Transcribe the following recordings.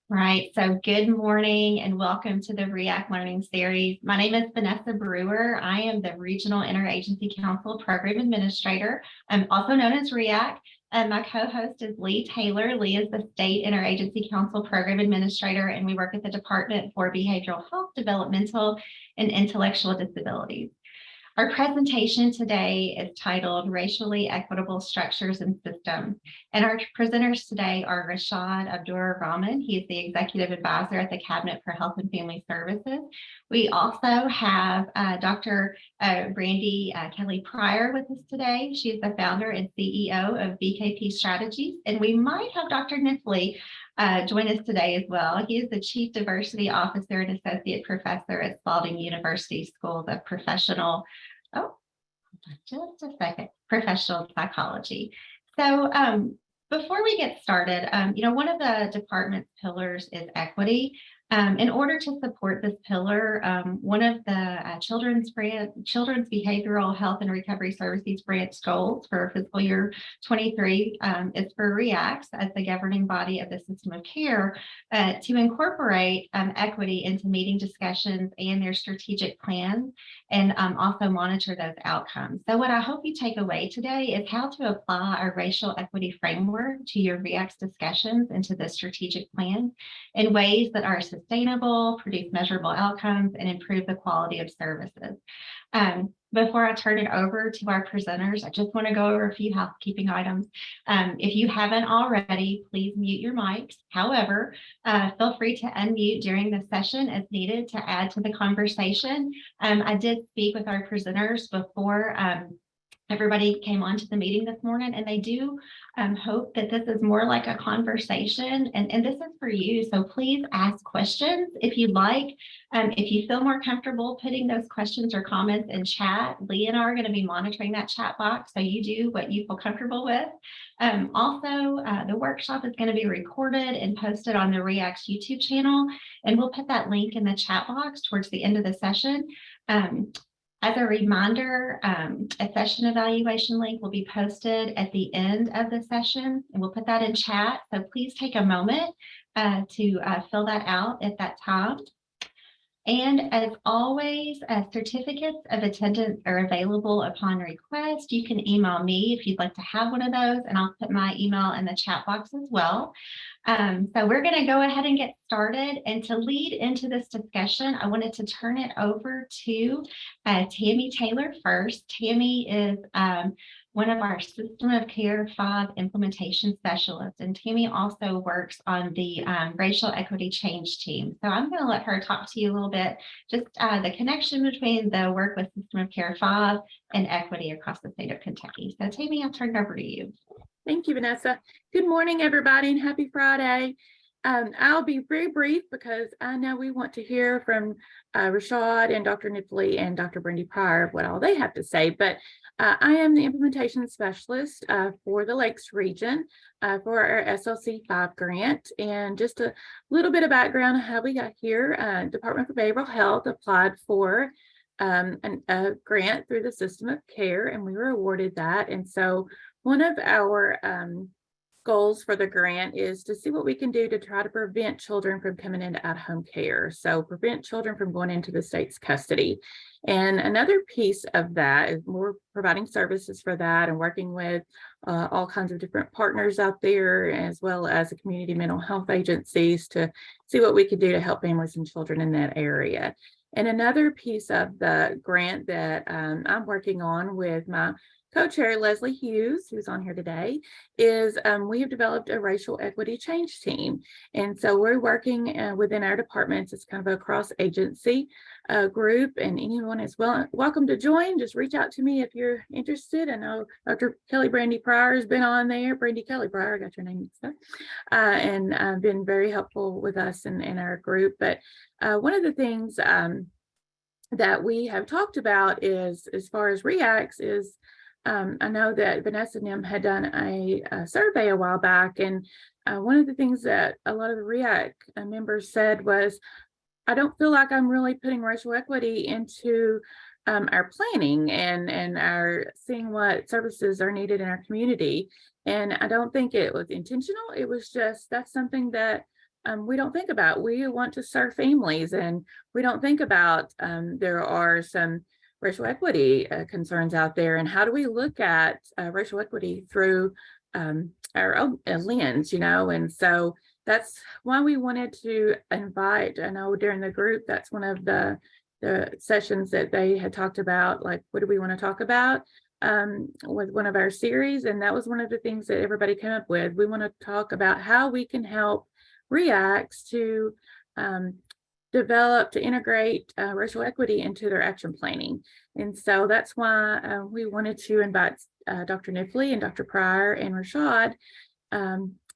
Right. So good morning and welcome to the RIAC Learning Series. My name is Vanessa Brewer. I am the Regional Interagency Council Program Administrator. I'm also known as RIAC. And my co-host is Lee Taylor. Lee is the State Interagency Council Program Administrator, and we work at the Department for Behavioral Health, Developmental, and Intellectual Disabilities. Our presentation today is titled Racially Equitable Structures and Systems. And our presenters today are Rashaad Abdur-Rahman. He is the Executive Advisor at the Cabinet for Health and Family Services. We also have Dr. Brandy Kelly Pryor with us today. She is the founder and CEO of BKP Strategies. And we might have Dr. Kniffley join us today as well. He is the Chief Diversity Officer and Associate Professor at Spalding University School of Professional Psychology. So before we get started, one of the department's pillars is equity. In order to support this pillar, one of the Children's Behavioral Health and Recovery Services branch goals for fiscal year 23 is for RIACs as the governing body of the system of care to incorporate equity into meeting discussions and their strategic plans, and also monitor those outcomes. So what I hope you take away today is how to apply our racial equity framework to your RIACs discussions into the strategic plan in ways that are sustainable, produce measurable outcomes, and improve the quality of services. Before I turn it over to our presenters, I just want to go over a few housekeeping items. If you haven't already, please mute your mics. However, feel free to unmute during the session as needed to add to the conversation. I did speak with our presenters before everybody came onto the meeting this morning, and they do hope that this is more like a conversation, and this is for you. So please ask questions if you'd like. If you feel more comfortable putting those questions or comments in chat, Lee and I are going to be monitoring that chat box, so you do what you feel comfortable with. Also, the workshop is going to be recorded and posted on the RIAC's YouTube channel, and we'll put that link in the chat box towards the end of the session. As a reminder, a session evaluation link will be posted at the end of the session, and we'll put that in chat. So please take a moment to fill that out at that time. And as always, certificates of attendance are available upon request. You can email me if you'd like to have one of those, and I'll put my email in the chat box as well. So we're going to go ahead and get started. And to lead into this discussion, I wanted to turn it over to Tammy Taylor first. Tammy is one of our System of Care 5 implementation specialists, and Tammy also works on the racial equity change team. So I'm going to let her talk to you a little bit, just the connection between the work with System of Care 5 and equity across the state of Kentucky. So Tammy, I'll turn it over to you. Thank you, Vanessa. Good morning, everybody, and happy Friday. I'll be very brief because I know we want to hear from Rashaad and Dr. Kniffley and Dr. Brandy Pryor what all they have to say, but I am the implementation specialist for the Lakes region for our SLC 5 grant. And just a little bit of background on how we got here. Department for Behavioral Health applied for a grant through the System of Care, and we were awarded that. And so one of our goals for the grant is to see what we can do to try to prevent children from coming into at-home care. So prevent children from going into the state's custody. And another piece of that is more providing services for that and working with all kinds of different partners out there, as well as the community mental health agencies, to see what we could do to help families and children in that area. And another piece of the grant that I'm working on with my co-chair Leslie Hughes, who's on here today, is we have developed a racial equity change team. And so we're working within our departments. It's kind of a cross-agency group, and anyone is welcome to join. Just reach out to me if you're interested. I know Dr. Brandy Pryor has been on there. Brandy Kelly Pryor, I got your name mixed up, and been very helpful with us in our group. But one of the things that we have talked about is, as far as RIACs, is I know that Vanessa and them had done a survey a while back, and one of the things that a lot of the RIAC members said was, I don't feel like I'm really putting racial equity into our planning and our seeing what services are needed in our community. And I don't think it was intentional. It was just, that's something that we don't think about. We want to serve families, and we don't think about there are some racial equity concerns out there, and how do we look at racial equity through our own lens, and so that's why we wanted to invite. I know during the group, that's one of the sessions that they had talked about, like, what do we want to talk about with one of our series, and that was one of the things that everybody came up with. We want to talk about how we can help RIACs to develop, to integrate racial equity into their action planning. And so that's why we wanted to invite Dr. Kniffley and Dr. Pryor and Rashaad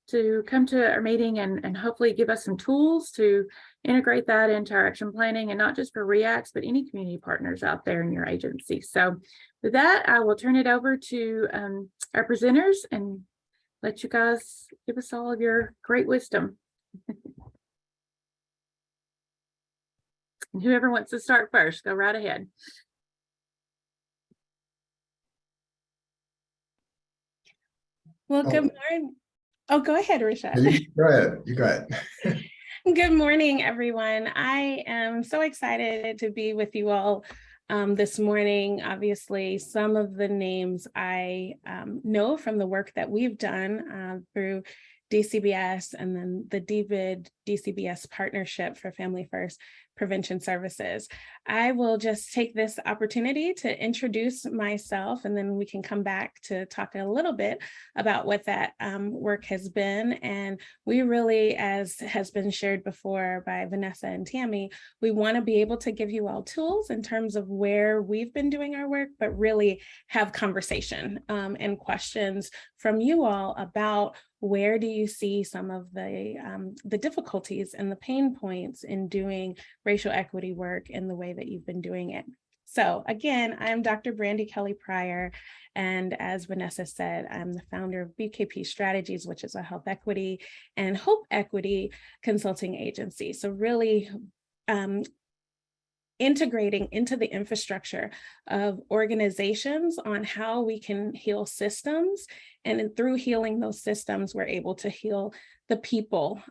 to come to our meeting and hopefully give us some tools to integrate that into our action planning, and not just for RIACs, but any community partners out there in your agency. So with that, I will turn it over to our presenters and let you guys give us all of your great wisdom. And whoever wants to start first, go right ahead. Well, good morning. Oh, go ahead, Rashaad. Go ahead. You go ahead. Good morning, everyone. I am so excited to be with you all this morning. Obviously, some of the names I know from the work that we've done through DCBS and then the DCBS Partnership for Family First Prevention Services. I will just take this opportunity to introduce myself, and then we can come back to talk a little bit about what that work has been. And we really, as has been shared before by Vanessa and Tammy, we want to be able to give you all tools in terms of where we've been doing our work, but really have conversation and questions from you all about where do you see some of the difficulties and the pain points in doing racial equity work in the way that you've been doing it. So again, I'm Dr. Brandy Kelly Pryor, and as Vanessa said, I'm the founder of BKP Strategies, which is a health equity and hope equity consulting agency. So really integrating into the infrastructure of organizations on how we can heal systems. And through healing those systems, we're able to heal the people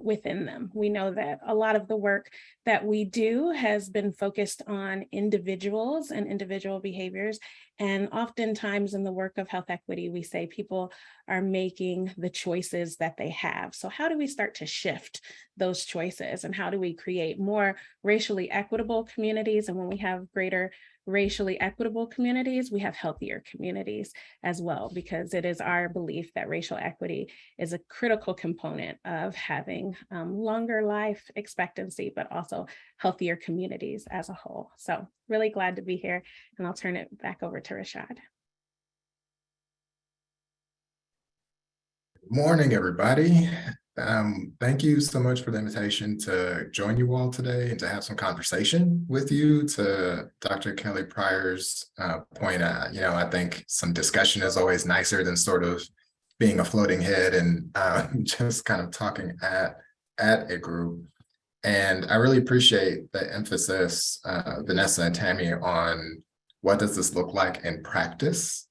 within them. We know that a lot of the work that we do has been focused on individuals and individual behaviors. And oftentimes in the work of health equity, we say people are making the choices that they have. So how do we start to shift those choices? And how do we create more racially equitable communities? And when we have greater racially equitable communities, we have healthier communities as well, because it is our belief that racial equity is a critical component of having longer life expectancy, but also healthier communities as a whole. So really glad to be here, and I'll turn it back over to Rashaad. Morning, everybody. Thank you so much for the invitation to join you all today and to have some conversation with you. To Dr. Kelly Pryor's point, I think some discussion is always nicer than sort of being a floating head and just kind of talking at a group. And I really appreciate the emphasis, Vanessa and Tammy, on what does this look like in practice.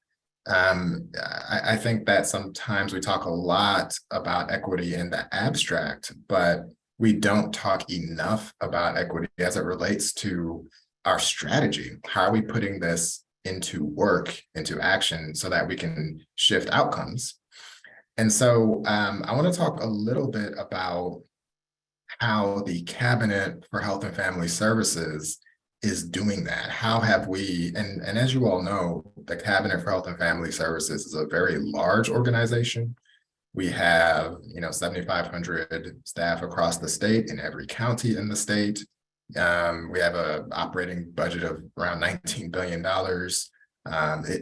I think that sometimes we talk a lot about equity in the abstract, but we don't talk enough about equity as it relates to our strategy. How are we putting this into work, into action, so that we can shift outcomes? And so I want to talk a little bit about how the Cabinet for Health and Family Services is doing that. How have we, and as you all know, the Cabinet for Health and Family Services is a very large organization. We have, 7,500 staff across the state in every county in the state. We have an operating budget of around $19 billion.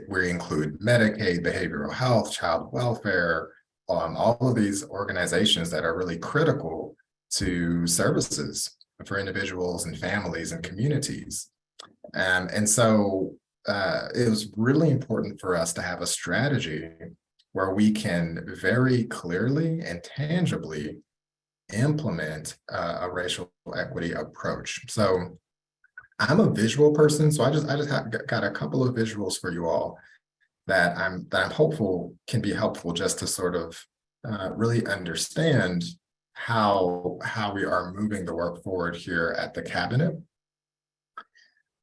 We include Medicaid, behavioral health, child welfare, all of these organizations that are really critical to services for individuals and families and communities. And so it was really important for us to have a strategy where we can very clearly and tangibly implement a racial equity approach. So I'm a visual person, so I just got a couple of visuals for you all that I'm hopeful can be helpful just to sort of really understand how we are moving the work forward here at the cabinet.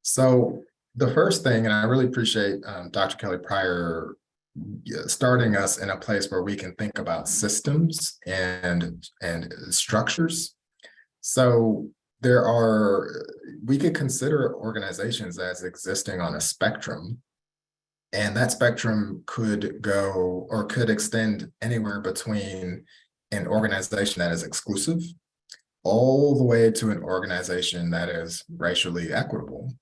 So the first thing, and I really appreciate Dr. Kelly Pryor starting us in a place where we can think about systems and structures. So we could consider organizations as existing on a spectrum, and that spectrum could go or could extend anywhere between an organization that is exclusive all the way to an organization that is racially equitable.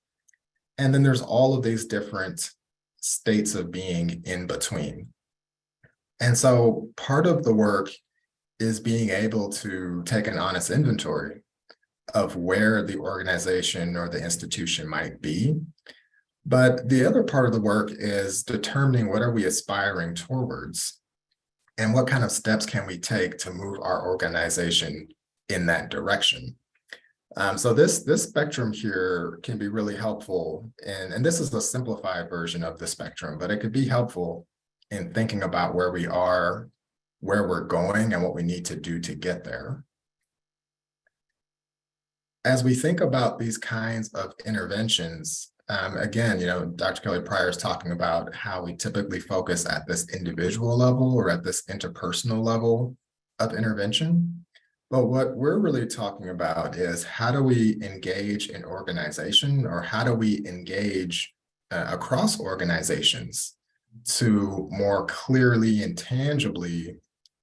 And then there's all of these different states of being in between. And so part of the work is being able to take an honest inventory of where the organization or the institution might be. But the other part of the work is determining what are we aspiring towards and what kind of steps can we take to move our organization in that direction. So this spectrum here can be really helpful, and this is a simplified version of the spectrum, but it could be helpful in thinking about where we are, where we're going, and what we need to do to get there. As we think about these kinds of interventions, again, Dr. Kelly Pryor is talking about how we typically focus at this individual level or at this interpersonal level of intervention. But what we're really talking about is how do we engage in organization, or how do we engage across organizations to more clearly and tangibly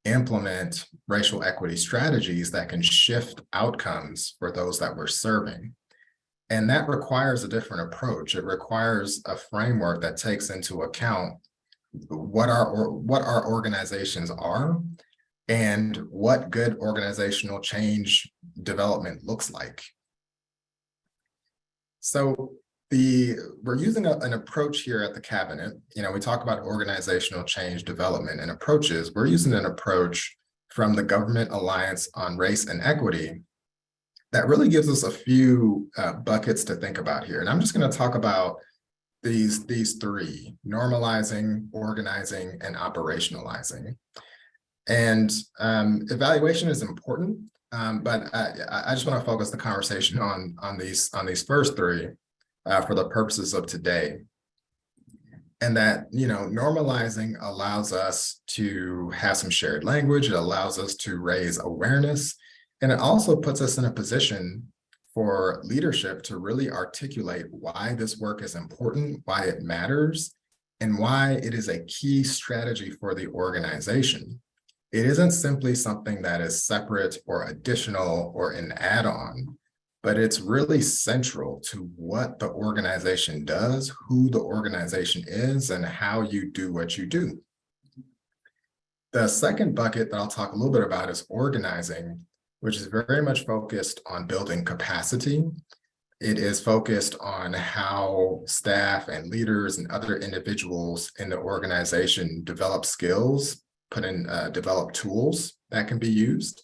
implement racial equity strategies that can shift outcomes for those that we're serving. And that requires a different approach. It requires a framework that takes into account what our organizations are and what good organizational change development looks like. So we're using an approach here at the cabinet. We talk about organizational change development and approaches. We're using an approach from the Government Alliance on Race and Equity that really gives us a few buckets to think about here. And I'm just going to talk about these three: normalizing, organizing, and operationalizing. And evaluation is important, but I just want to focus the conversation on these first three for the purposes of today. And that, normalizing allows us to have some shared language. It allows us to raise awareness. And it also puts us in a position for leadership to really articulate why this work is important, why it matters, and why it is a key strategy for the organization. It isn't simply something that is separate or additional or an add-on, but it's really central to what the organization does, who the organization is, and how you do what you do. The second bucket that I'll talk a little bit about is organizing, which is very much focused on building capacity. It is focused on how staff and leaders and other individuals in the organization develop skills, develop tools that can be used.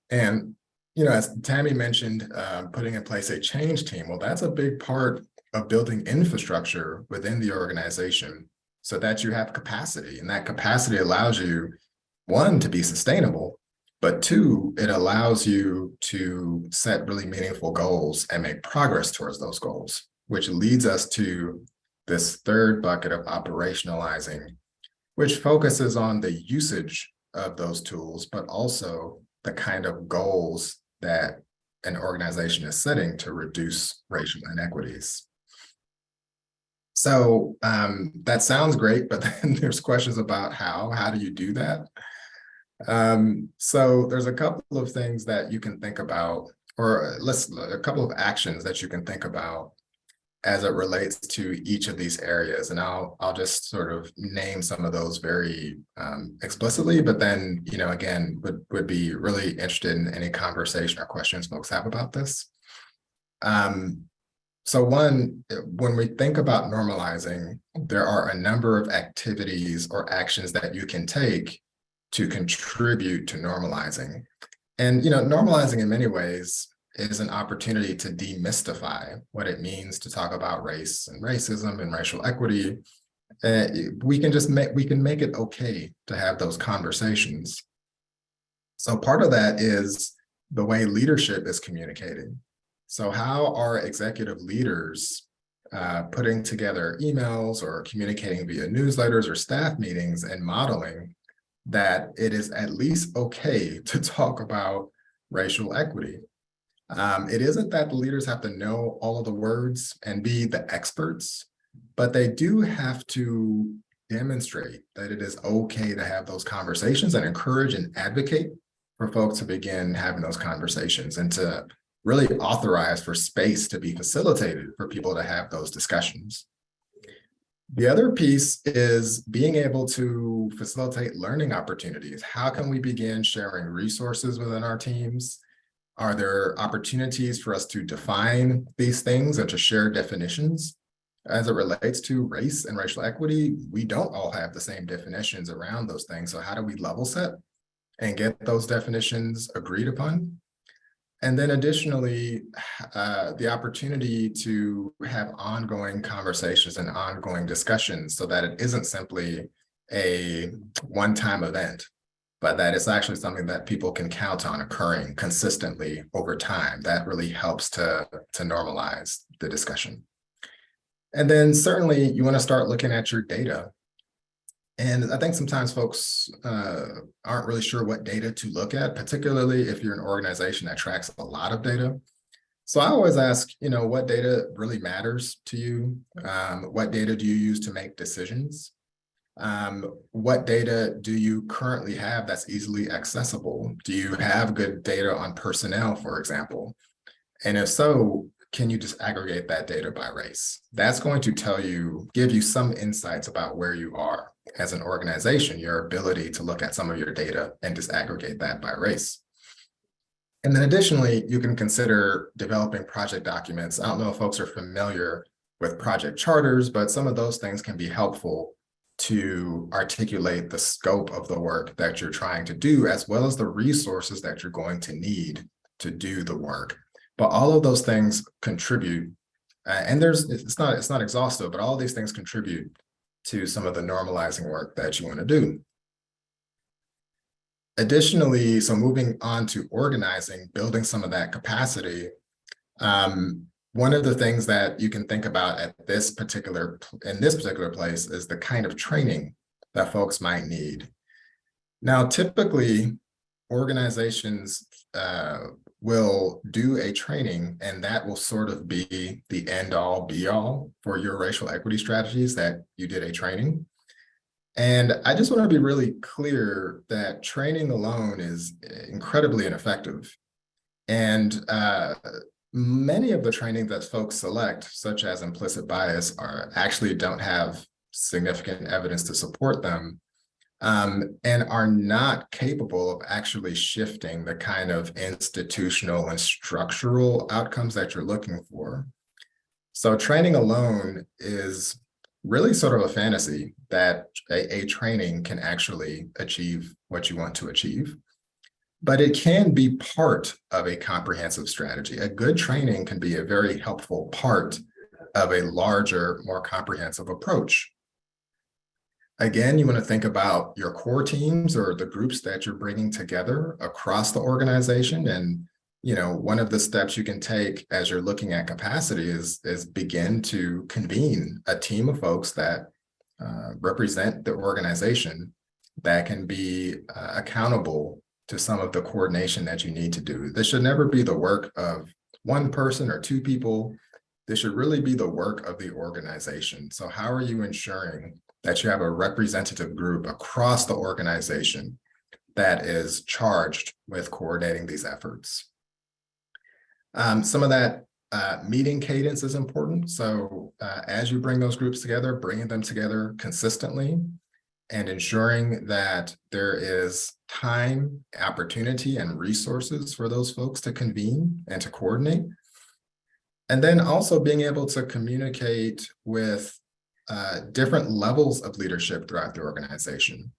And, as Tammy mentioned, putting in place a change team, well, that's a big part of building infrastructure within the organization so that you have capacity. And that capacity allows you, one, to be sustainable, but two, it allows you to set really meaningful goals and make progress towards those goals, which leads us to this third bucket of operationalizing, which focuses on the usage of those tools, but also the kind of goals that an organization is setting to reduce racial inequities. So that sounds great, but then there's questions about how do you do that? So there's a couple of things that you can think about, or a couple of actions that you can think about as it relates to each of these areas. And I'll just sort of name some of those very explicitly, but then, again, would be really interested in any conversation or questions folks have about this. So one, when we think about normalizing, there are a number of activities or actions that you can take to contribute to normalizing. And, normalizing in many ways is an opportunity to demystify what it means to talk about race and racism and racial equity. We can make it okay to have those conversations. So part of that is the way leadership is communicated. So how are executive leaders putting together emails or communicating via newsletters or staff meetings and modeling that it is at least okay to talk about racial equity? It isn't that the leaders have to know all of the words and be the experts, but they do have to demonstrate that it is okay to have those conversations and encourage and advocate for folks to begin having those conversations and to really authorize for space to be facilitated for people to have those discussions. The other piece is being able to facilitate learning opportunities. How can we begin sharing resources within our teams? Are there opportunities for us to define these things and to share definitions? As it relates to race and racial equity, we don't all have the same definitions around those things. So how do we level set and get those definitions agreed upon? And then additionally, the opportunity to have ongoing conversations and ongoing discussions so that it isn't simply a one-time event, but that it's actually something that people can count on occurring consistently over time. That really helps to normalize the discussion. And then certainly you want to start looking at your data. And I think sometimes folks aren't really sure what data to look at, particularly if you're an organization that tracks a lot of data. So I always ask, what data really matters to you? What data do you use to make decisions? What data do you currently have that's easily accessible? Do you have good data on personnel, for example? And if so, can you disaggregate that data by race? That's going to give you some insights about where you are as an organization, your ability to look at some of your data and disaggregate that by race. And then additionally, you can consider developing project documents. I don't know if folks are familiar with project charters, but some of those things can be helpful to articulate the scope of the work that you're trying to do, as well as the resources that you're going to need to do the work. But all of those things contribute, and it's not exhaustive, but all of these things contribute to some of the normalizing work that you want to do. Additionally, so moving on to organizing, building some of that capacity, one of the things that you can think about in this particular place is the kind of training that folks might need. Now, typically, organizations will do a training, and that will sort of be the end all be all for your racial equity strategies, that you did a training. And I just want to be really clear that training alone is incredibly ineffective. And many of the training that folks select, such as implicit bias, actually don't have significant evidence to support them, and are not capable of actually shifting the kind of institutional and structural outcomes that you're looking for. So training alone is really sort of a fantasy that a training can actually achieve what you want to achieve. But it can be part of a comprehensive strategy. A good training can be a very helpful part of a larger, more comprehensive approach. Again, you want to think about your core teams or the groups that you're bringing together across the organization. And, one of the steps you can take as you're looking at capacity is begin to convene a team of folks that represent the organization that can be accountable to some of the coordination that you need to do. This should never be the work of one person or two people. This should really be the work of the organization. So how are you ensuring that you have a representative group across the organization that is charged with coordinating these efforts? Some of that meeting cadence is important. So as you bring those groups together, bringing them together consistently and ensuring that there is time, opportunity, and resources for those folks to convene and to coordinate. And then also being able to communicate with different levels of leadership throughout the organization.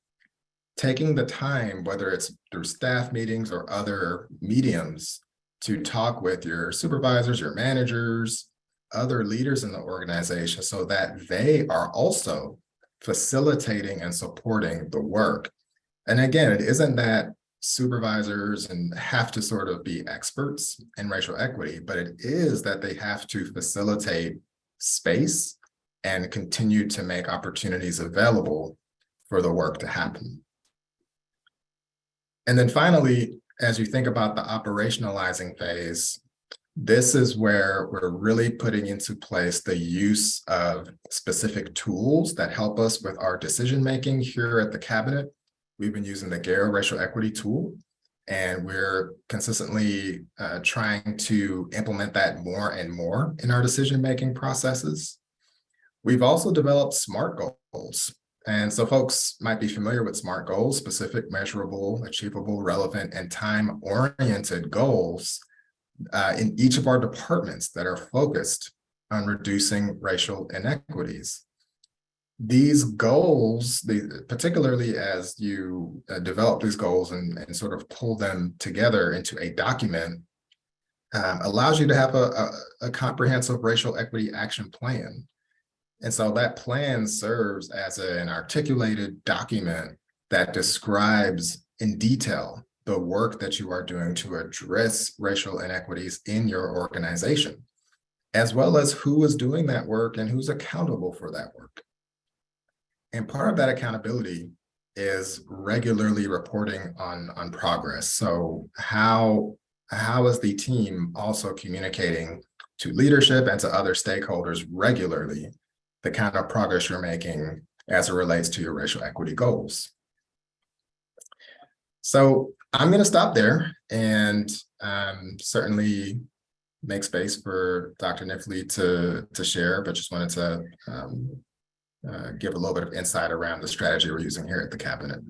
Taking the time, whether it's through staff meetings or other mediums, to talk with your supervisors, your managers, other leaders in the organization so that they are also facilitating and supporting the work. And again, it isn't that supervisors and have to sort of be experts in racial equity, but it is that they have to facilitate space and continue to make opportunities available for the work to happen. And then finally, as you think about the operationalizing phase, this is where we're really putting into place the use of specific tools that help us with our decision-making here at the cabinet. We've been using the GARO racial equity tool, and we're consistently trying to implement that more and more in our decision-making processes. We've also developed SMART goals. And so folks might be familiar with SMART goals: specific, measurable, achievable, relevant, and time-oriented goals in each of our departments that are focused on reducing racial inequities. These goals, particularly as you develop these goals and sort of pull them together into a document, allows you to have a comprehensive racial equity action plan. And so that plan serves as an articulated document that describes in detail the work that you are doing to address racial inequities in your organization, as well as who is doing that work and who's accountable for that work. And part of that accountability is regularly reporting on progress. So how is the team also communicating to leadership and to other stakeholders regularly the kind of progress you're making as it relates to your racial equity goals? So I'm going to stop there and certainly make space for Dr. Kniffley to share, but just wanted to give a little bit of insight around the strategy we're using here at the cabinet.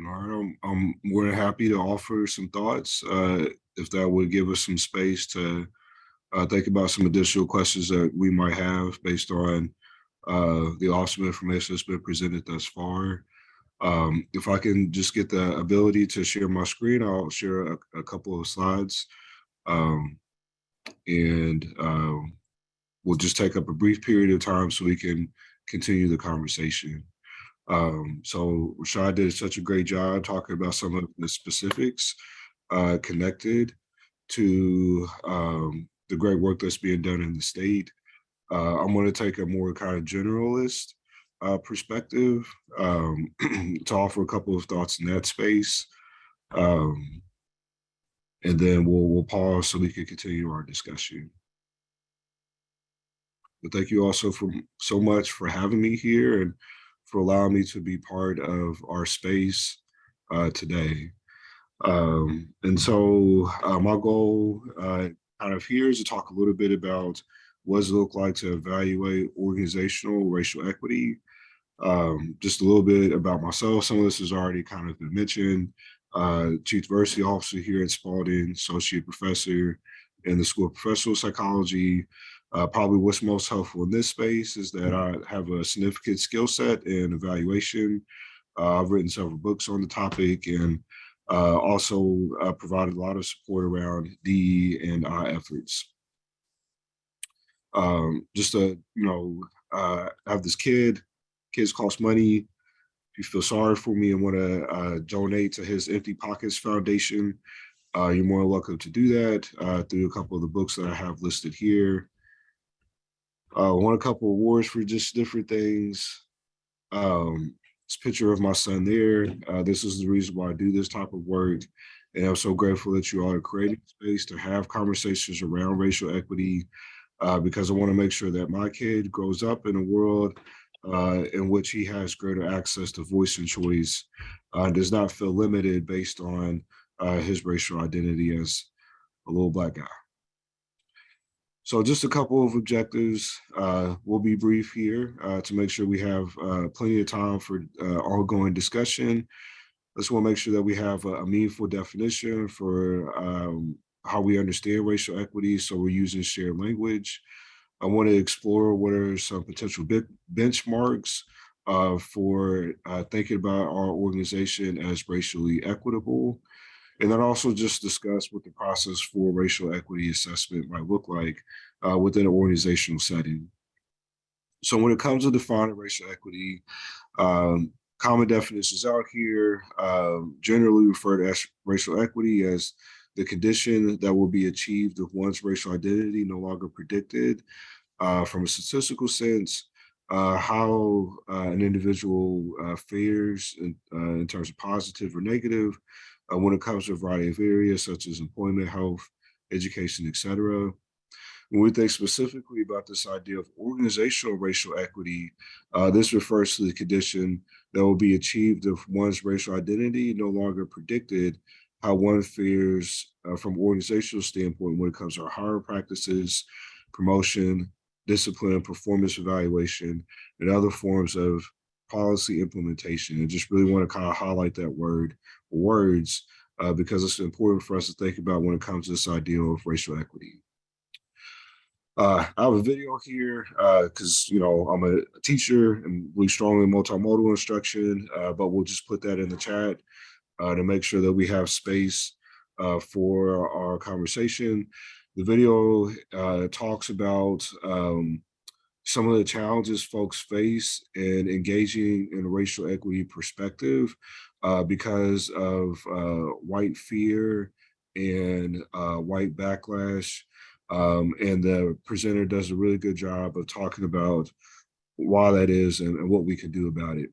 All right, I'm more than happy to offer some thoughts if that would give us some space to think about some additional questions that we might have based on the awesome information that's been presented thus far. If I can just get the ability to share my screen, I'll share a couple of slides, and we'll just take up a brief period of time so we can continue the conversation. So Rashaad did such a great job talking about some of the specifics connected to the great work that's being done in the state. I'm going to take a more kind of generalist perspective to offer a couple of thoughts in that space. And then we'll pause so we can continue our discussion. But thank you also so much for having me here and for allowing me to be part of our space today. And so my goal kind of here is to talk a little bit about what does it look like to evaluate organizational racial equity. Just a little bit about myself. Some of this has already kind of been mentioned. Chief Diversity Officer here at Spalding, Associate Professor in the School of Professional Psychology. Probably what's most helpful in this space is that I have a significant skill set in evaluation. I've written several books on the topic and also provided a lot of support around DE&I efforts. Just to, I have this kid. Kids cost money. If you feel sorry for me and want to donate to his Empty Pockets Foundation, you're more than welcome to do that through a couple of the books that I have listed here. Won a couple awards for just different things. This picture of my son there. This is the reason why I do this type of work. And I'm so grateful that you all are creating space to have conversations around racial equity because I want to make sure that my kid grows up in a world in which he has greater access to voice and choice, does not feel limited based on his racial identity as a little Black guy. So just a couple of objectives. We'll be brief here to make sure we have plenty of time for ongoing discussion. Let's want to make sure that we have a meaningful definition for how we understand racial equity. So we're using shared language. I want to explore what are some potential benchmarks for thinking about our organization as racially equitable. And then also just discuss what the process for racial equity assessment might look like within an organizational setting. So when it comes to defining racial equity, common definitions out here generally refer to racial equity as the condition that will be achieved if one's racial identity no longer predicted from a statistical sense, how an individual fares in terms of positive or negative when it comes to a variety of areas such as employment, health, education, etc. When we think specifically about this idea of organizational racial equity, this refers to the condition that will be achieved if one's racial identity no longer predicted how one fares from an organizational standpoint when it comes to hiring practices, promotion, discipline, performance evaluation, and other forms of policy implementation. And just really want to kind of highlight that words, because it's important for us to think about when it comes to this idea of racial equity. I have a video here because, I'm a teacher and we strongly multimodal instruction, but we'll just put that in the chat to make sure that we have space for our conversation. The video talks about some of the challenges folks face in engaging in a racial equity perspective because of white fear and white backlash. And the presenter does a really good job of talking about why that is and what we can do about it.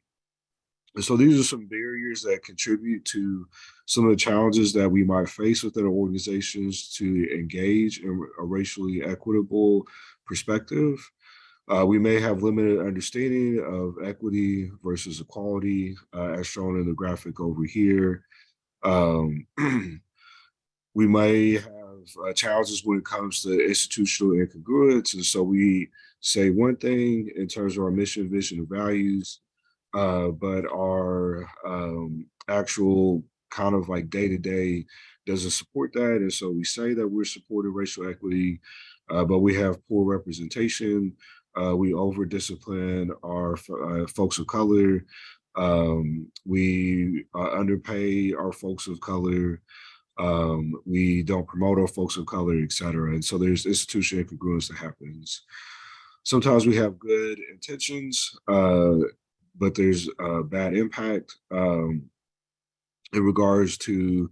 And so these are some barriers that contribute to some of the challenges that we might face within our organizations to engage in a racially equitable perspective. We may have limited understanding of equity versus equality, as shown in the graphic over here. We may have challenges when it comes to institutional incongruence. And so we say one thing in terms of our mission, vision, and values, but our actual kind of like day-to-day doesn't support that. And so we say that we're supporting racial equity, but we have poor representation. We over-discipline our folks of color. We underpay our folks of color. We don't promote our folks of color, et cetera. And so there's institutional incongruence that happens. Sometimes we have good intentions, but there's bad impact in regards to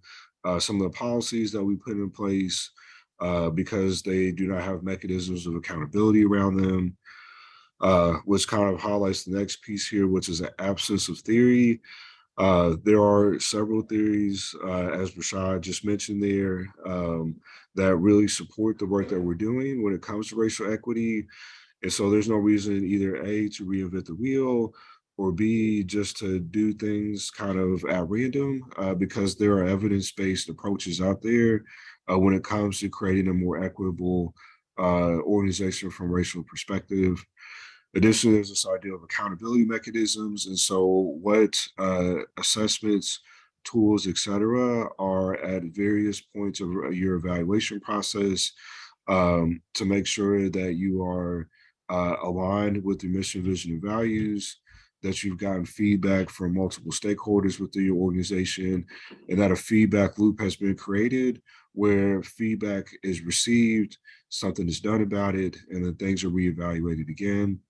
some of the policies that we put in place because they do not have mechanisms of accountability around them, which kind of highlights the next piece here, which is an absence of theory. There are several theories, as Rashaad just mentioned there, that really support the work that we're doing when it comes to racial equity. And so there's no reason either A, to reinvent the wheel, or B, just to do things kind of at random, because there are evidence-based approaches out there when it comes to creating a more equitable organization from a racial perspective. Additionally, there's this idea of accountability mechanisms. And so what assessments, tools, et cetera, are at various points of your evaluation process to make sure that you are aligned with your mission, vision, and values, that you've gotten feedback from multiple stakeholders within your organization, and that a feedback loop has been created where feedback is received, something is done about it, and then things are reevaluated again.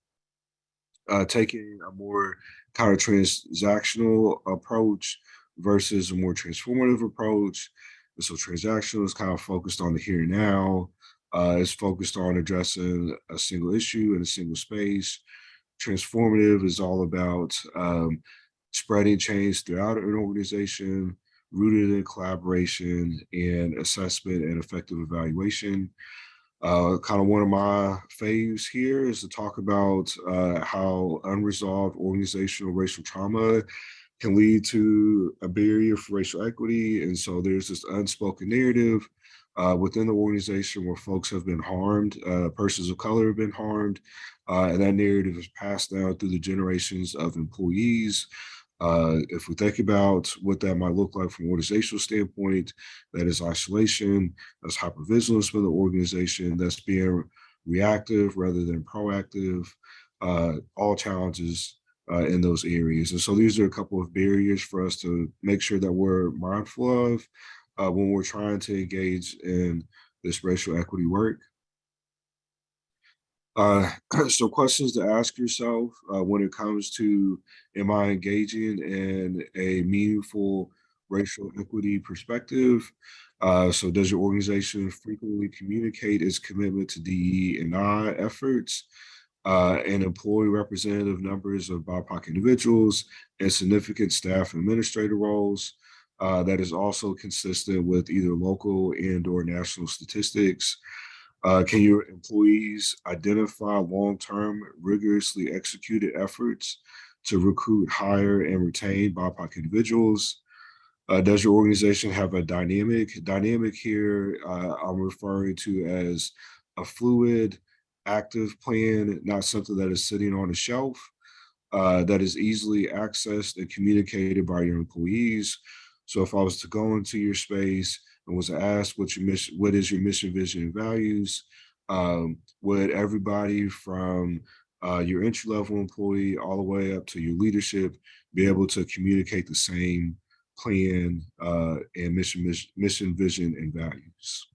Taking a more kind of transactional approach versus a more transformative approach. And so transactional is kind of focused on the here and now. It's focused on addressing a single issue in a single space. Transformative is all about spreading change throughout an organization, rooted in collaboration and assessment and effective evaluation. Kind of one of my faves here is to talk about how unresolved organizational racial trauma can lead to a barrier for racial equity. And so there's this unspoken narrative within the organization where folks have been harmed, persons of color have been harmed, and that narrative is passed down through the generations of employees. If we think about what that might look like from an organizational standpoint, that is isolation, that's hypervigilance for the organization, that's being reactive rather than proactive, all challenges in those areas. And so these are a couple of barriers for us to make sure that we're mindful of when we're trying to engage in this racial equity work. So questions to ask yourself when it comes to, am I engaging in a meaningful racial equity perspective? So does your organization frequently communicate its commitment to DE&I efforts and employ representative numbers of BIPOC individuals and significant staff and administrator roles that is also consistent with either local and/or national statistics? Can your employees identify long-term, rigorously executed efforts to recruit, hire, and retain BIPOC individuals? Does your organization have a dynamic? Dynamic here, I'm referring to as a fluid, active plan, not something that is sitting on a shelf, that is easily accessed and communicated by your employees. So if I was to go into your space and was asked what is your mission, vision, and values, would everybody from your entry-level employee all the way up to your leadership be able to communicate the same plan and mission, vision, and values?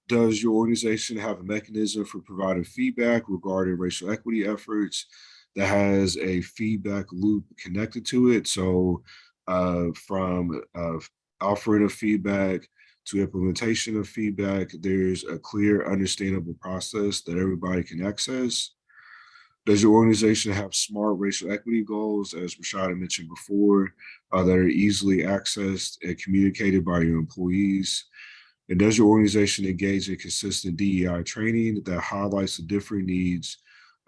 Does your organization have a mechanism for providing feedback regarding racial equity efforts that has a feedback loop connected to it? So from offering of feedback to implementation of feedback, there's a clear, understandable process that everybody can access. Does your organization have smart racial equity goals, as Rashaad had mentioned before, that are easily accessed and communicated by your employees? And does your organization engage in consistent DEI training that highlights the different needs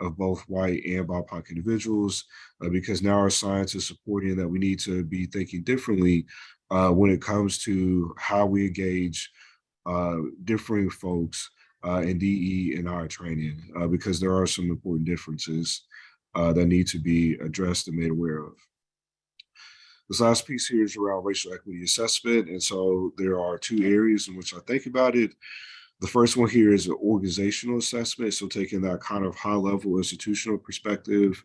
of both white and BIPOC individuals? Because now our science is supporting that we need to be thinking differently when it comes to how we engage differing folks in DE and I training, because there are some important differences that need to be addressed and made aware of. This last piece here is around racial equity assessment. And so there are two areas in which I think about it. The first one here is an organizational assessment. So taking that kind of high level institutional perspective,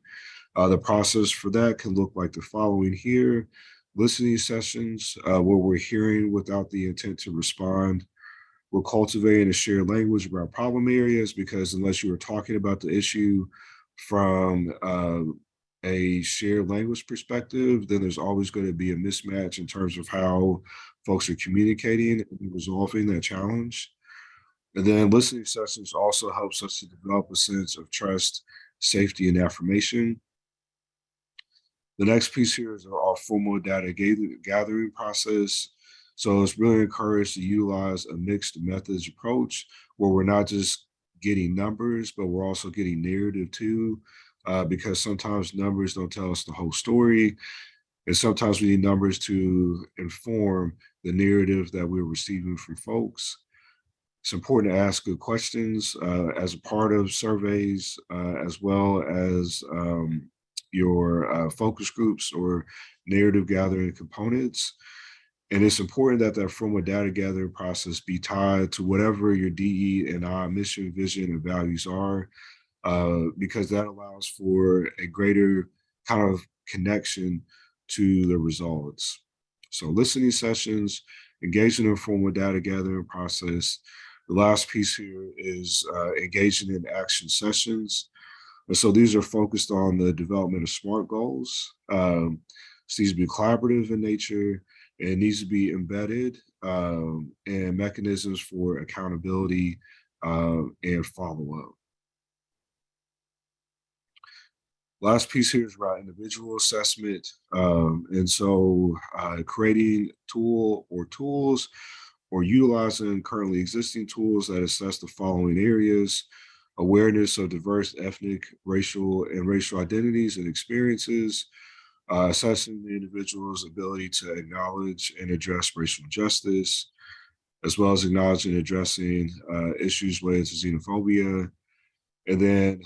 the process for that can look like the following here: listening sessions where we're hearing without the intent to respond. We're cultivating a shared language about problem areas, because unless you are talking about the issue from a shared language perspective, then there's always going to be a mismatch in terms of how folks are communicating and resolving that challenge. And then listening sessions also helps us to develop a sense of trust, safety, and affirmation. The next piece here is our formal data gathering process. So it's really encouraged to utilize a mixed methods approach where we're not just getting numbers, but we're also getting narrative too. Because sometimes numbers don't tell us the whole story. And sometimes we need numbers to inform the narrative that we're receiving from folks. It's important to ask good questions as a part of surveys, as well as your focus groups or narrative gathering components. And it's important that that formal data gathering process be tied to whatever your DE and I mission, vision, and values are. Because that allows for a greater kind of connection to the results. So listening sessions, engaging in a formal data gathering process. The last piece here is engaging in action sessions. And so these are focused on the development of SMART goals. So these be collaborative in nature, and it needs to be embedded and mechanisms for accountability and follow-up. Last piece here is about individual assessment. And so creating tools or utilizing currently existing tools that assess the following areas: awareness of diverse ethnic, racial, and racial identities and experiences, assessing the individual's ability to acknowledge and address racial justice, as well as acknowledging and addressing issues related to xenophobia, and then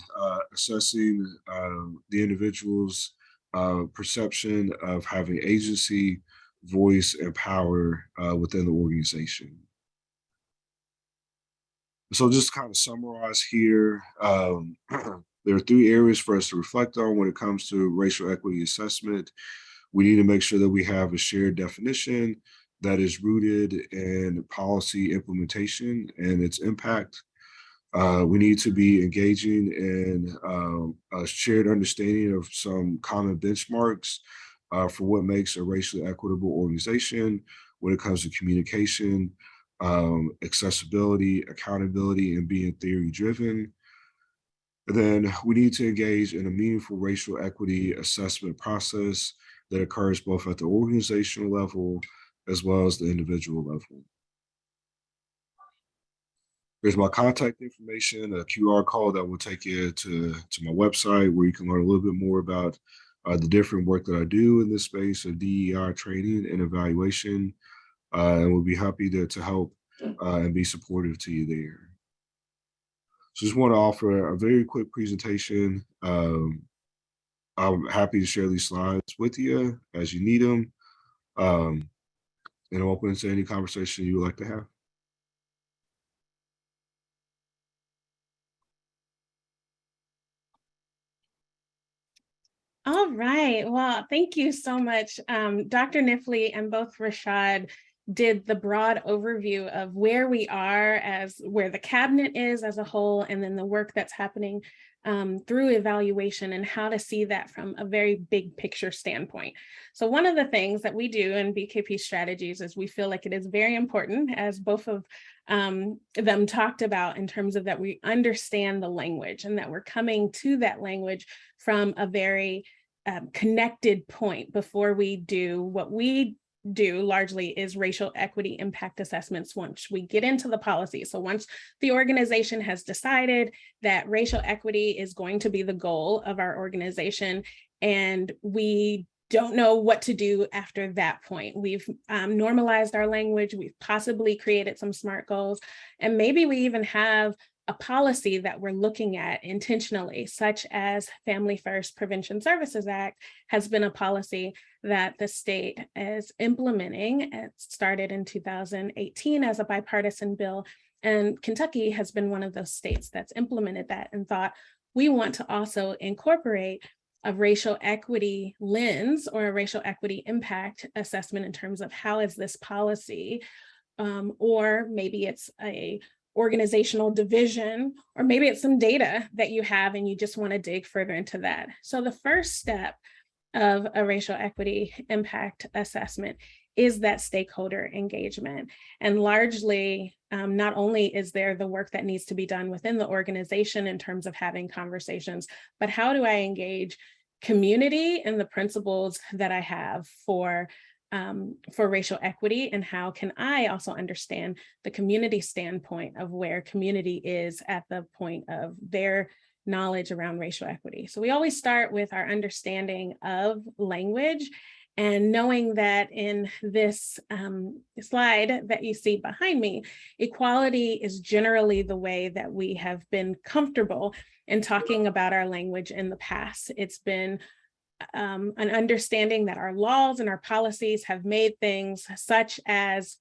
assessing the individual's perception of having agency, voice, and power within the organization. So just to kind of summarize here, there are 3 areas for us to reflect on when it comes to racial equity assessment. We need to make sure that we have a shared definition that is rooted in policy implementation and its impact. We need to be engaging in a shared understanding of some common benchmarks for what makes a racially equitable organization when it comes to communication, accessibility, accountability, and being theory-driven. And then we need to engage in a meaningful racial equity assessment process that occurs both at the organizational level as well as the individual level. Here's my contact information, a QR code that will take you to my website where you can learn a little bit more about the different work that I do in this space of DEI training and evaluation. And we'll be happy to help and be supportive to you there. So just want to offer a very quick presentation. I'm happy to share these slides with you as you need them. And I'm open to any conversation you would like to have. All right. Well, thank you so much. Dr. Kniffley and both Rashaad did the broad overview of where we are as where the cabinet is as a whole, and then the work that's happening through evaluation and how to see that from a very big picture standpoint. So one of the things that we do in BKP strategies is we feel like it is very important, as both of them talked about, in terms of that we understand the language and that we're coming to that language from a very connected point before we do what we do largely is racial equity impact assessments once we get into the policy. So once the organization has decided that racial equity is going to be the goal of our organization, and we don't know what to do after that point. We've normalized our language, we've possibly created some SMART goals, and maybe we even have a policy that we're looking at intentionally, such as Family First Prevention Services Act has been a policy that the state is implementing. It started in 2018 as a bipartisan bill, and Kentucky has been one of those states that's implemented that and thought, we want to also incorporate a racial equity lens or a racial equity impact assessment in terms of how is this policy, or maybe it's a organizational division, or maybe it's some data that you have and you just want to dig further into that. So the first step of a racial equity impact assessment is that stakeholder engagement. And largely, not only is there the work that needs to be done within the organization in terms of having conversations, but how do I engage community and the principles that I have for racial equity, and how can I also understand the community standpoint of where community is at the point of their knowledge around racial equity. So we always start with our understanding of language, and knowing that in this slide that you see behind me, equality is generally the way that we have been comfortable in talking about our language in the past. It's been an understanding that our laws and our policies have made things such as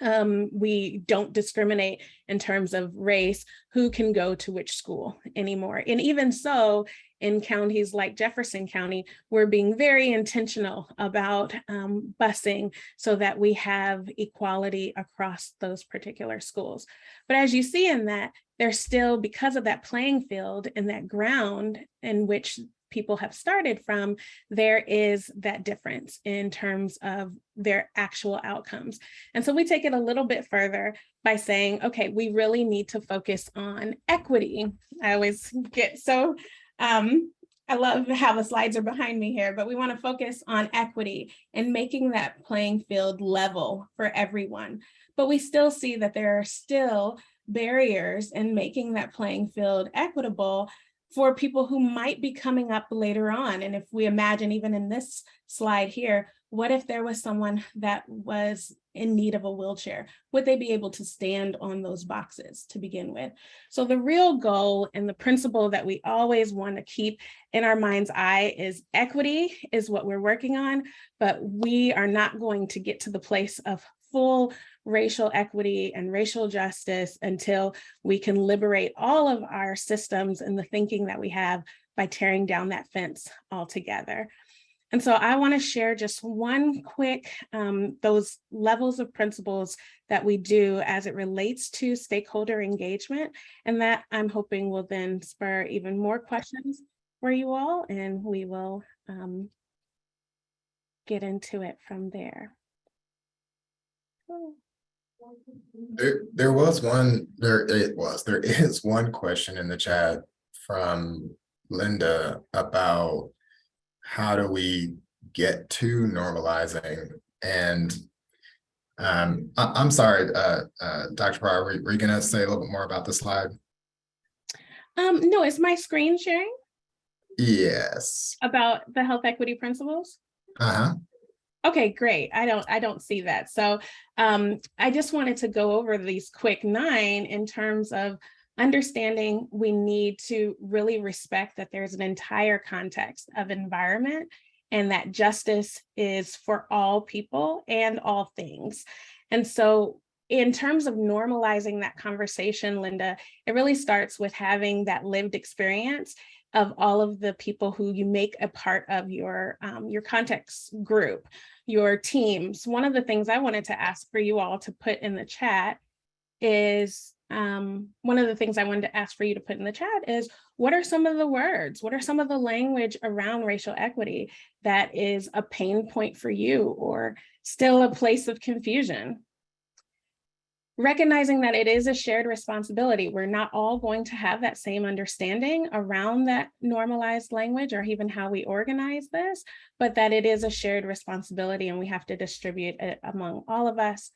we don't discriminate in terms of race, who can go to which school anymore. And even so, in counties like Jefferson County, we're being very intentional about busing so that we have equality across those particular schools. But as you see in that, there's still, because of that playing field and that ground in which people have started from, there is that difference in terms of their actual outcomes. And so we take it a little bit further by saying, okay, we really need to focus on equity. I always get so, I love how the slides are behind me here, but we want to focus on equity and making that playing field level for everyone. But we still see that there are still barriers in making that playing field equitable for people who might be coming up later on. And if we imagine, even in this slide here, what if there was someone that was in need of a wheelchair? Would they be able to stand on those boxes to begin with? So the real goal and the principle that we always want to keep in our mind's eye is equity is what we're working on, but we are not going to get to the place of full racial equity and racial justice until we can liberate all of our systems and the thinking that we have by tearing down that fence altogether. And so I want to share just one quick, those levels of principles that we do as it relates to stakeholder engagement, and that I'm hoping will then spur even more questions for you all, and we will get into it from there. There is one question in the chat from Linda about how do we get to normalizing? And I'm sorry, Dr. Pryor, were you gonna say a little bit more about the slide? No, is my screen sharing Yes. about the health equity principles? Uh-huh. Okay, great. I don't see that. So I just wanted to go over these quick 9 in terms of understanding we need to really respect that there's an entire context of environment and that justice is for all people and all things. And so in terms of normalizing that conversation, Linda, it really starts with having that lived experience of all of the people who you make a part of your context group, your teams. One of the things I wanted to ask for you all to put in the chat is, what are some of the words, what are some of the language around racial equity that is a pain point for you or still a place of confusion? Recognizing that it is a shared responsibility. We're not all going to have that same understanding around that normalized language or even how we organize this, but that it is a shared responsibility and we have to distribute it among all of us.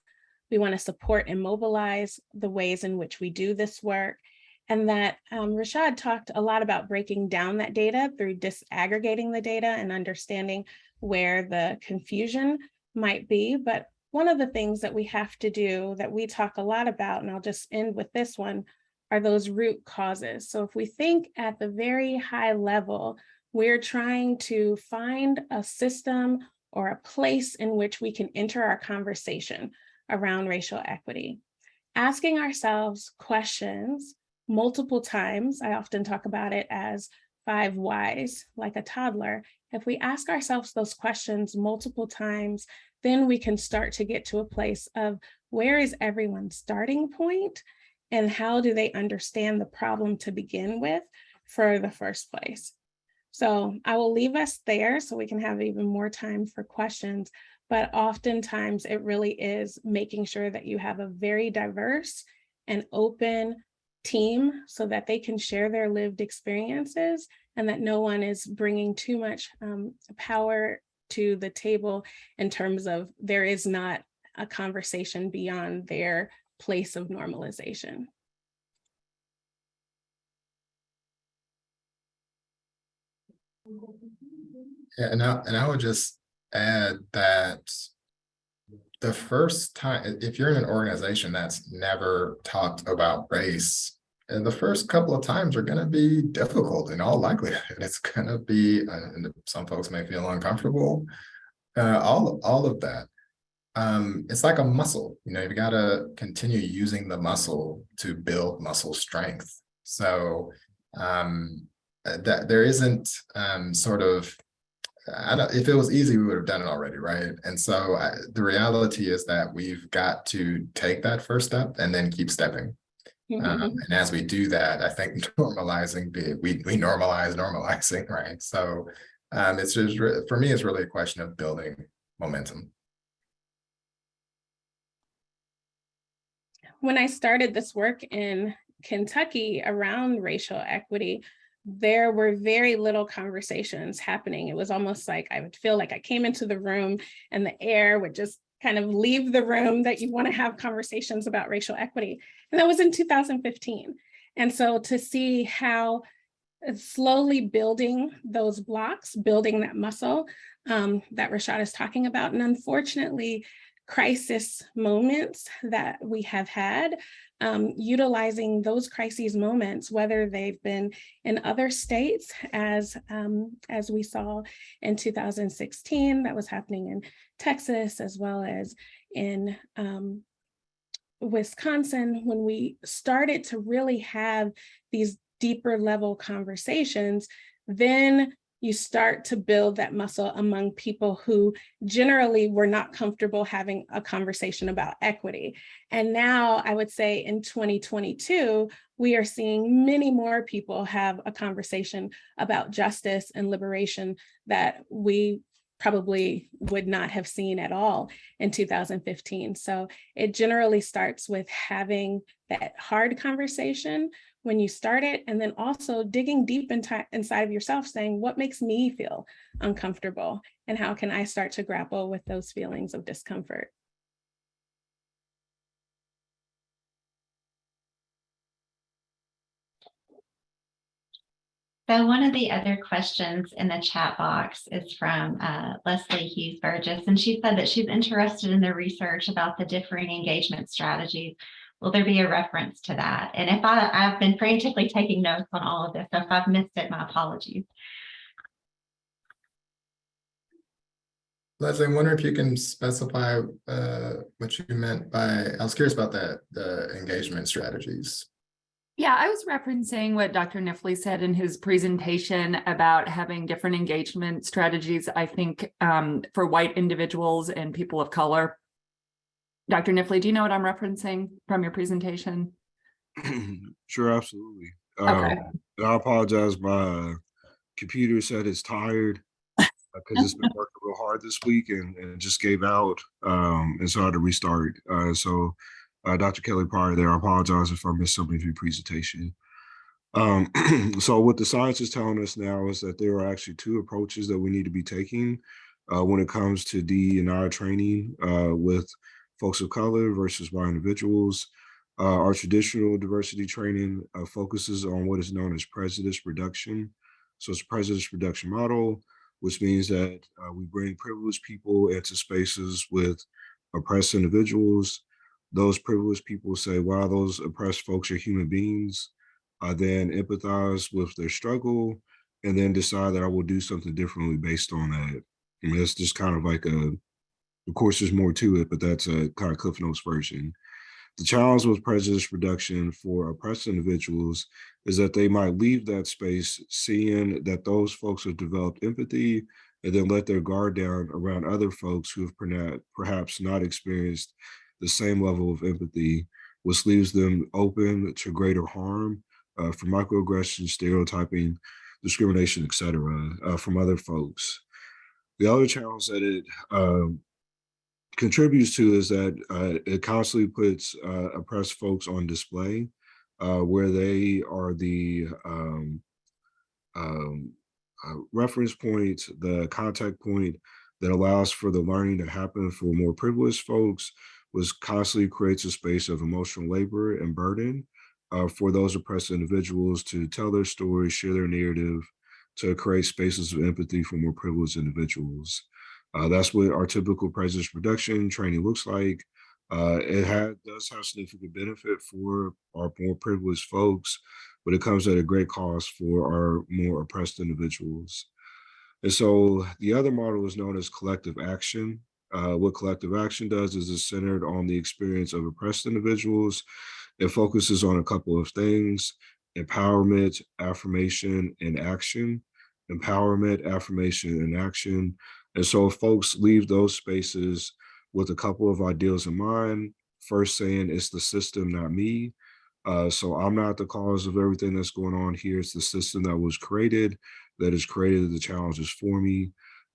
We want to support and mobilize the ways in which we do this work. And that Rashaad talked a lot about breaking down that data through disaggregating the data and understanding where the confusion might be. But one of the things that we have to do that we talk a lot about, and I'll just end with this one, are those root causes. So if we think at the very high level, we're trying to find a system or a place in which we can enter our conversation around racial equity. Asking ourselves questions multiple times, I often talk about it as 5 whys, like a toddler. If we ask ourselves those questions multiple times, then we can start to get to a place of where is everyone's starting point and how do they understand the problem to begin with for the first place. So I will leave us there so we can have even more time for questions, but oftentimes it really is making sure that you have a very diverse and open team so that they can share their lived experiences and that no one is bringing too much power to the table in terms of there is not a conversation beyond their place of normalization. Yeah, and I would just add that the first time, if you're in an organization that's never talked about race, and the first couple of times are going to be difficult in all likelihood. It's going to be, and some folks may feel uncomfortable, all of that. It's like a muscle, you've got to continue using the muscle to build muscle strength. So that there isn't sort of, if it was easy, we would have done it already, right? And so the reality is that we've got to take that first step and then keep stepping. And as we do that, I think normalizing, we normalize normalizing, right? So it's just, for me, it's really a question of building momentum. When I started this work in Kentucky around racial equity, there were very little conversations happening. It was almost like I would feel like I came into the room and the air would just kind of leave the room that you want to have conversations about racial equity. And that was in 2015. And so to see how slowly building those blocks, building that muscle that Rashaad is talking about, and unfortunately, crisis moments that we have had, utilizing those crises moments, whether they've been in other states, as we saw in 2016, that was happening in Texas, as well as in Wisconsin, when we started to really have these deeper level conversations, then you start to build that muscle among people who generally were not comfortable having a conversation about equity. And now I would say in 2022, we are seeing many more people have a conversation about justice and liberation that we probably would not have seen at all in 2015. So it generally starts with having that hard conversation when you start it, and then also digging deep inside of yourself, saying, what makes me feel uncomfortable? And how can I start to grapple with those feelings of discomfort? So one of the other questions in the chat box is from Leslie Hughes Burgess, and she said that she's interested in the research about the differing engagement strategies. Will there be a reference to that? And if I've been frantically taking notes on all of this, so if I've missed it, my apologies. Leslie, I wonder if you can specify what you meant by, I was curious about that, the engagement strategies. Yeah, I was referencing what Dr. Kniffley said in his presentation about having different engagement strategies, I think, for white individuals and people of color. Dr. Kniffley, do you know what I'm referencing from your presentation? Sure, absolutely. Okay. I apologize. My computer said it's tired because it's been working real hard this week and just gave out. And so I had to restart. Dr. Kelly Pryor there, I apologize if I missed something from your presentation. So what the science is telling us now is that there are actually two approaches that we need to be taking when it comes to DE&I training with folks of color versus white individuals. Our traditional diversity training focuses on what is known as prejudice reduction. So it's a prejudice reduction model, which means that we bring privileged people into spaces with oppressed individuals. Those privileged people say, wow, those oppressed folks are human beings. I then empathize with their struggle and then decide that I will do something differently based on that. I mean, that's just kind of like of course, there's more to it, but that's a kind of Cliff Notes version. The challenge with prejudice reduction for oppressed individuals is that they might leave that space seeing that those folks have developed empathy and then let their guard down around other folks who have perhaps not experienced the same level of empathy, which leaves them open to greater harm from microaggression, stereotyping, discrimination, et cetera, from other folks. The other challenge that it contributes to is that it constantly puts oppressed folks on display where they are the reference point, the contact point that allows for the learning to happen for more privileged folks, which constantly creates a space of emotional labor and burden for those oppressed individuals to tell their story, share their narrative, to create spaces of empathy for more privileged individuals. That's what our typical prejudice reduction training looks like. It does have significant benefit for our more privileged folks, but it comes at a great cost for our more oppressed individuals. And so the other model is known as collective action. What collective action does is it's centered on the experience of oppressed individuals. It focuses on a couple of things: empowerment, affirmation, and action. Empowerment, affirmation, and action. And so folks leave those spaces with a couple of ideals in mind. First, saying it's the system, not me. So I'm not the cause of everything that's going on here. It's the system that was created, that has created the challenges for me.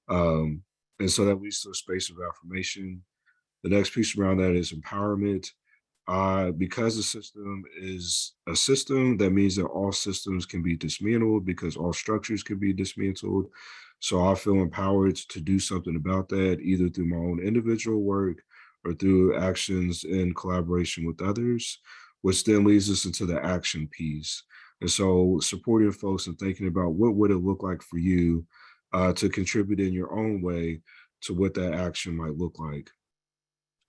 And so that leads to a space of affirmation. The next piece around that is empowerment. Because the system is a system, that means that all systems can be dismantled because all structures can be dismantled. So I feel empowered to do something about that, either through my own individual work or through actions in collaboration with others, which then leads us into the action piece. And so supporting folks and thinking about what would it look like for you to contribute in your own way to what that action might look like.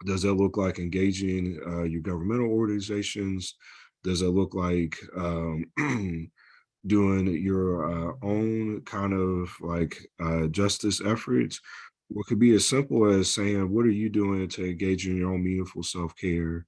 Does that look like engaging your governmental organizations? Does it look like doing your own kind of like justice efforts? What could be as simple as saying, what are you doing to engage in your own meaningful self-care?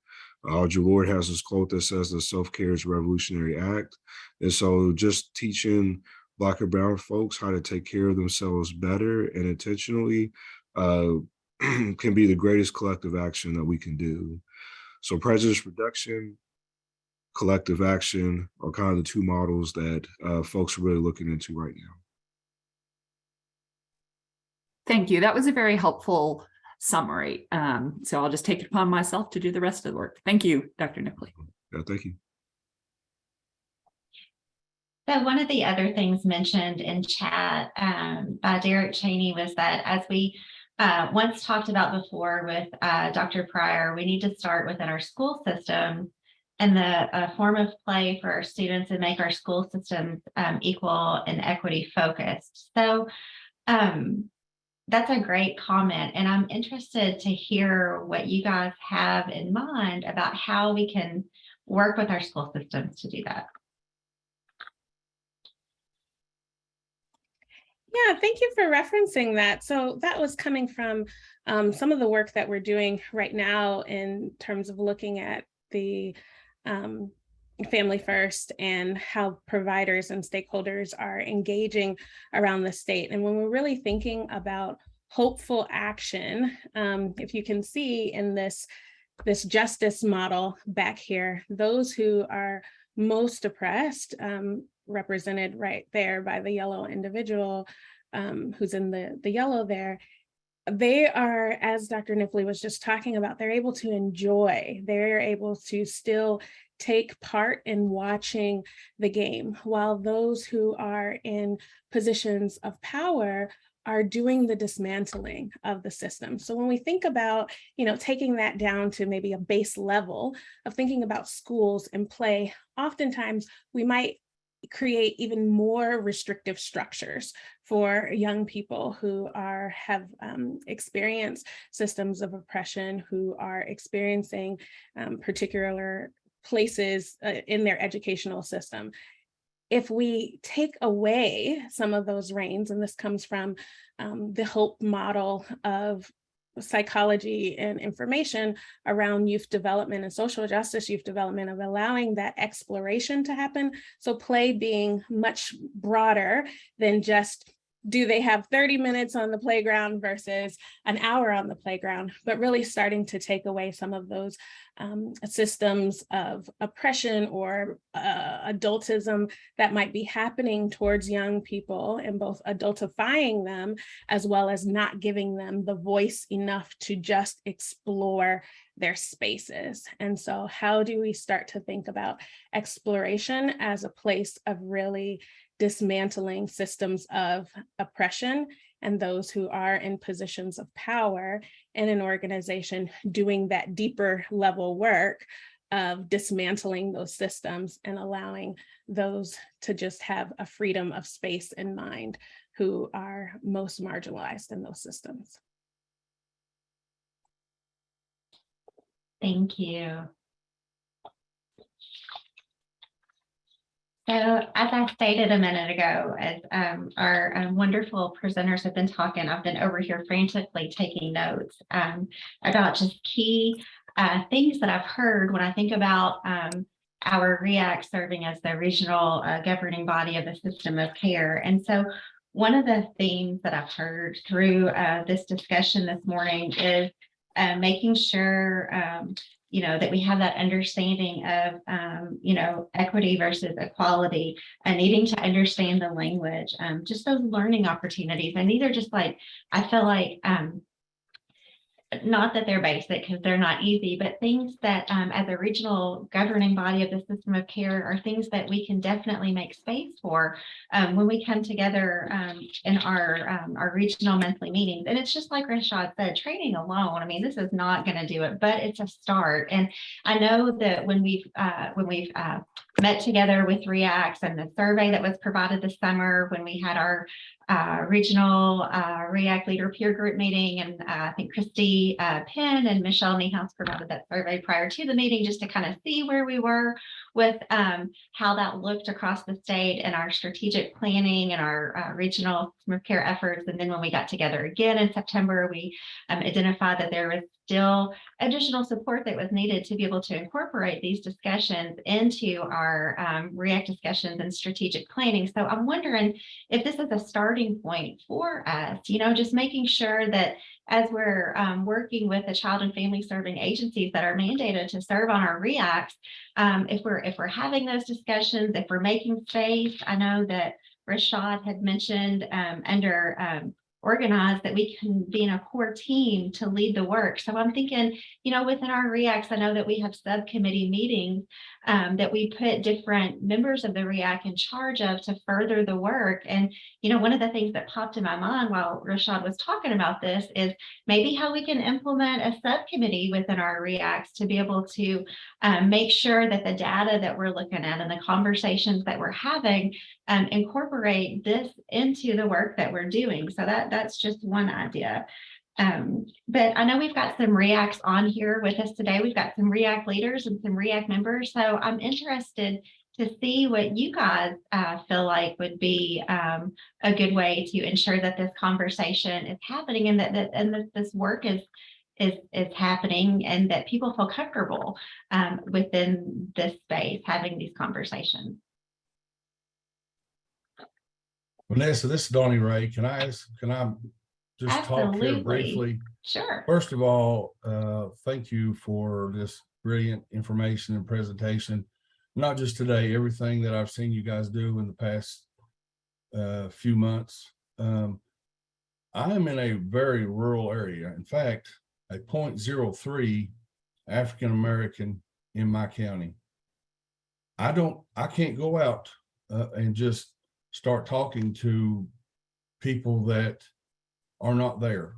Our Lord has this quote that says that self-care is a revolutionary act. And so just teaching Black and brown folks how to take care of themselves better and intentionally can be the greatest collective action that we can do. So prejudice reduction, collective action are kind of the two models that folks are really looking into right now. Thank you. That was a very helpful summary. So I'll just take it upon myself to do the rest of the work. Thank you, Dr. Kniffley. Yeah, thank you. So one of the other things mentioned in chat by Derek Cheney was that, as we once talked about before with Dr. Pryor, we need to start within our school system and the form of play for our students and make our school systems equal and equity focused. So that's a great comment, and I'm interested to hear what you guys have in mind about how we can work with our school systems to do that. Yeah, thank you for referencing that. So that was coming from some of the work that we're doing right now in terms of looking at the Family First and how providers and stakeholders are engaging around the state. And when we're really thinking about hopeful action, if you can see in this justice model back here, those who are most oppressed, represented right there by the yellow individual who's in the yellow there, they are, as Dr. Kniffley was just talking about, they're able to enjoy, they're able to still take part in watching the game, while those who are in positions of power are doing the dismantling of the system. So when we think about, taking that down to maybe a base level of thinking about schools and play, oftentimes we might create even more restrictive structures for young people who have experienced systems of oppression, who are experiencing particular places in their educational system. If we take away some of those reins, and this comes from the HOPE model of psychology and information around youth development and social justice youth development, of allowing that exploration to happen. So play being much broader than just, do they have 30 minutes on the playground versus an hour on the playground, but really starting to take away some of those systems of oppression or adultism that might be happening towards young people, and both adultifying them as well as not giving them the voice enough to just explore their spaces. And so how do we start to think about exploration as a place of really dismantling systems of oppression and those who are in positions of power in an organization doing that deeper level work of dismantling those systems and allowing those to just have a freedom of space in mind who are most marginalized in those systems. Thank you. So, as I stated a minute ago, as our wonderful presenters have been talking, I've been over here frantically taking notes about just key things that I've heard when I think about our RIAC serving as the regional governing body of the system of care. And so one of the themes that I've heard through this discussion this morning is making sure that we have that understanding of, equity versus equality, and needing to understand the language, just those learning opportunities. And these are just like, I feel like, not that they're basic because they're not easy, but things that as a regional governing body of the system of care are things that we can definitely make space for when we come together in our regional monthly meetings. And it's just like Rashaad said, training alone, I mean, this is not going to do it, but it's a start. And I know that when we've met together with RIACs and the survey that was provided this summer, when we had our regional RIAC leader peer group meeting, and I think Christy Penn and Michelle Niehaus provided that survey prior to the meeting just to kind of see where we were. with how that looked across the state and our strategic planning and our regional care efforts. And then when we got together again in September, we identified that there was still additional support that was needed to be able to incorporate these discussions into our RIAC discussions and strategic planning. So I'm wondering if this is a starting point for us, just making sure that as we're working with the child and family serving agencies that are mandated to serve on our RIACs, if we're having those discussions, if we're making space. I know that Rashaad had mentioned under organized that we can be in a core team to lead the work. So I'm thinking, within our RIACs, I know that we have subcommittee meetings that we put different members of the RIAC in charge of to further the work. And, one of the things that popped in my mind while Rashaad was talking about this is maybe how we can implement a subcommittee within our RIACs to be able to make sure that the data that we're looking at and the conversations that we're having incorporate this into the work that we're doing. So that's just one idea. But I know we've got some RIACs on here with us today. We've got some RIAC leaders and some RIAC members. So I'm interested to see what you guys feel like would be a good way to ensure that this conversation is happening and that this work is happening and that people feel comfortable within this space having these conversations. Vanessa, this is Donnie Ray. Can I just talk here Absolutely. briefly? Sure. First of all, thank you for this brilliant information and presentation. Not just today, everything that I've seen you guys do in the past few months. I am in a very rural area. In fact, a 0.03 African American in my county. I can't go out and just start talking to people that are not there.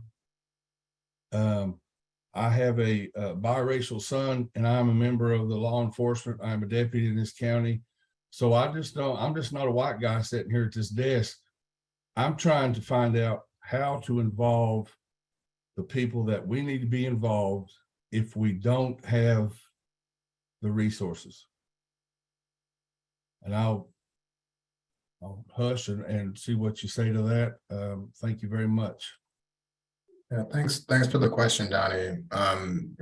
I have a biracial son, and I'm a member of the law enforcement. I'm a deputy in this county. So I'm just not a white guy sitting here at this desk. I'm trying to find out how to involve the people that we need to be involved if we don't have the resources. And I'll hush and see what you say to that. Thank you very much. Yeah, thanks for the question, Donnie.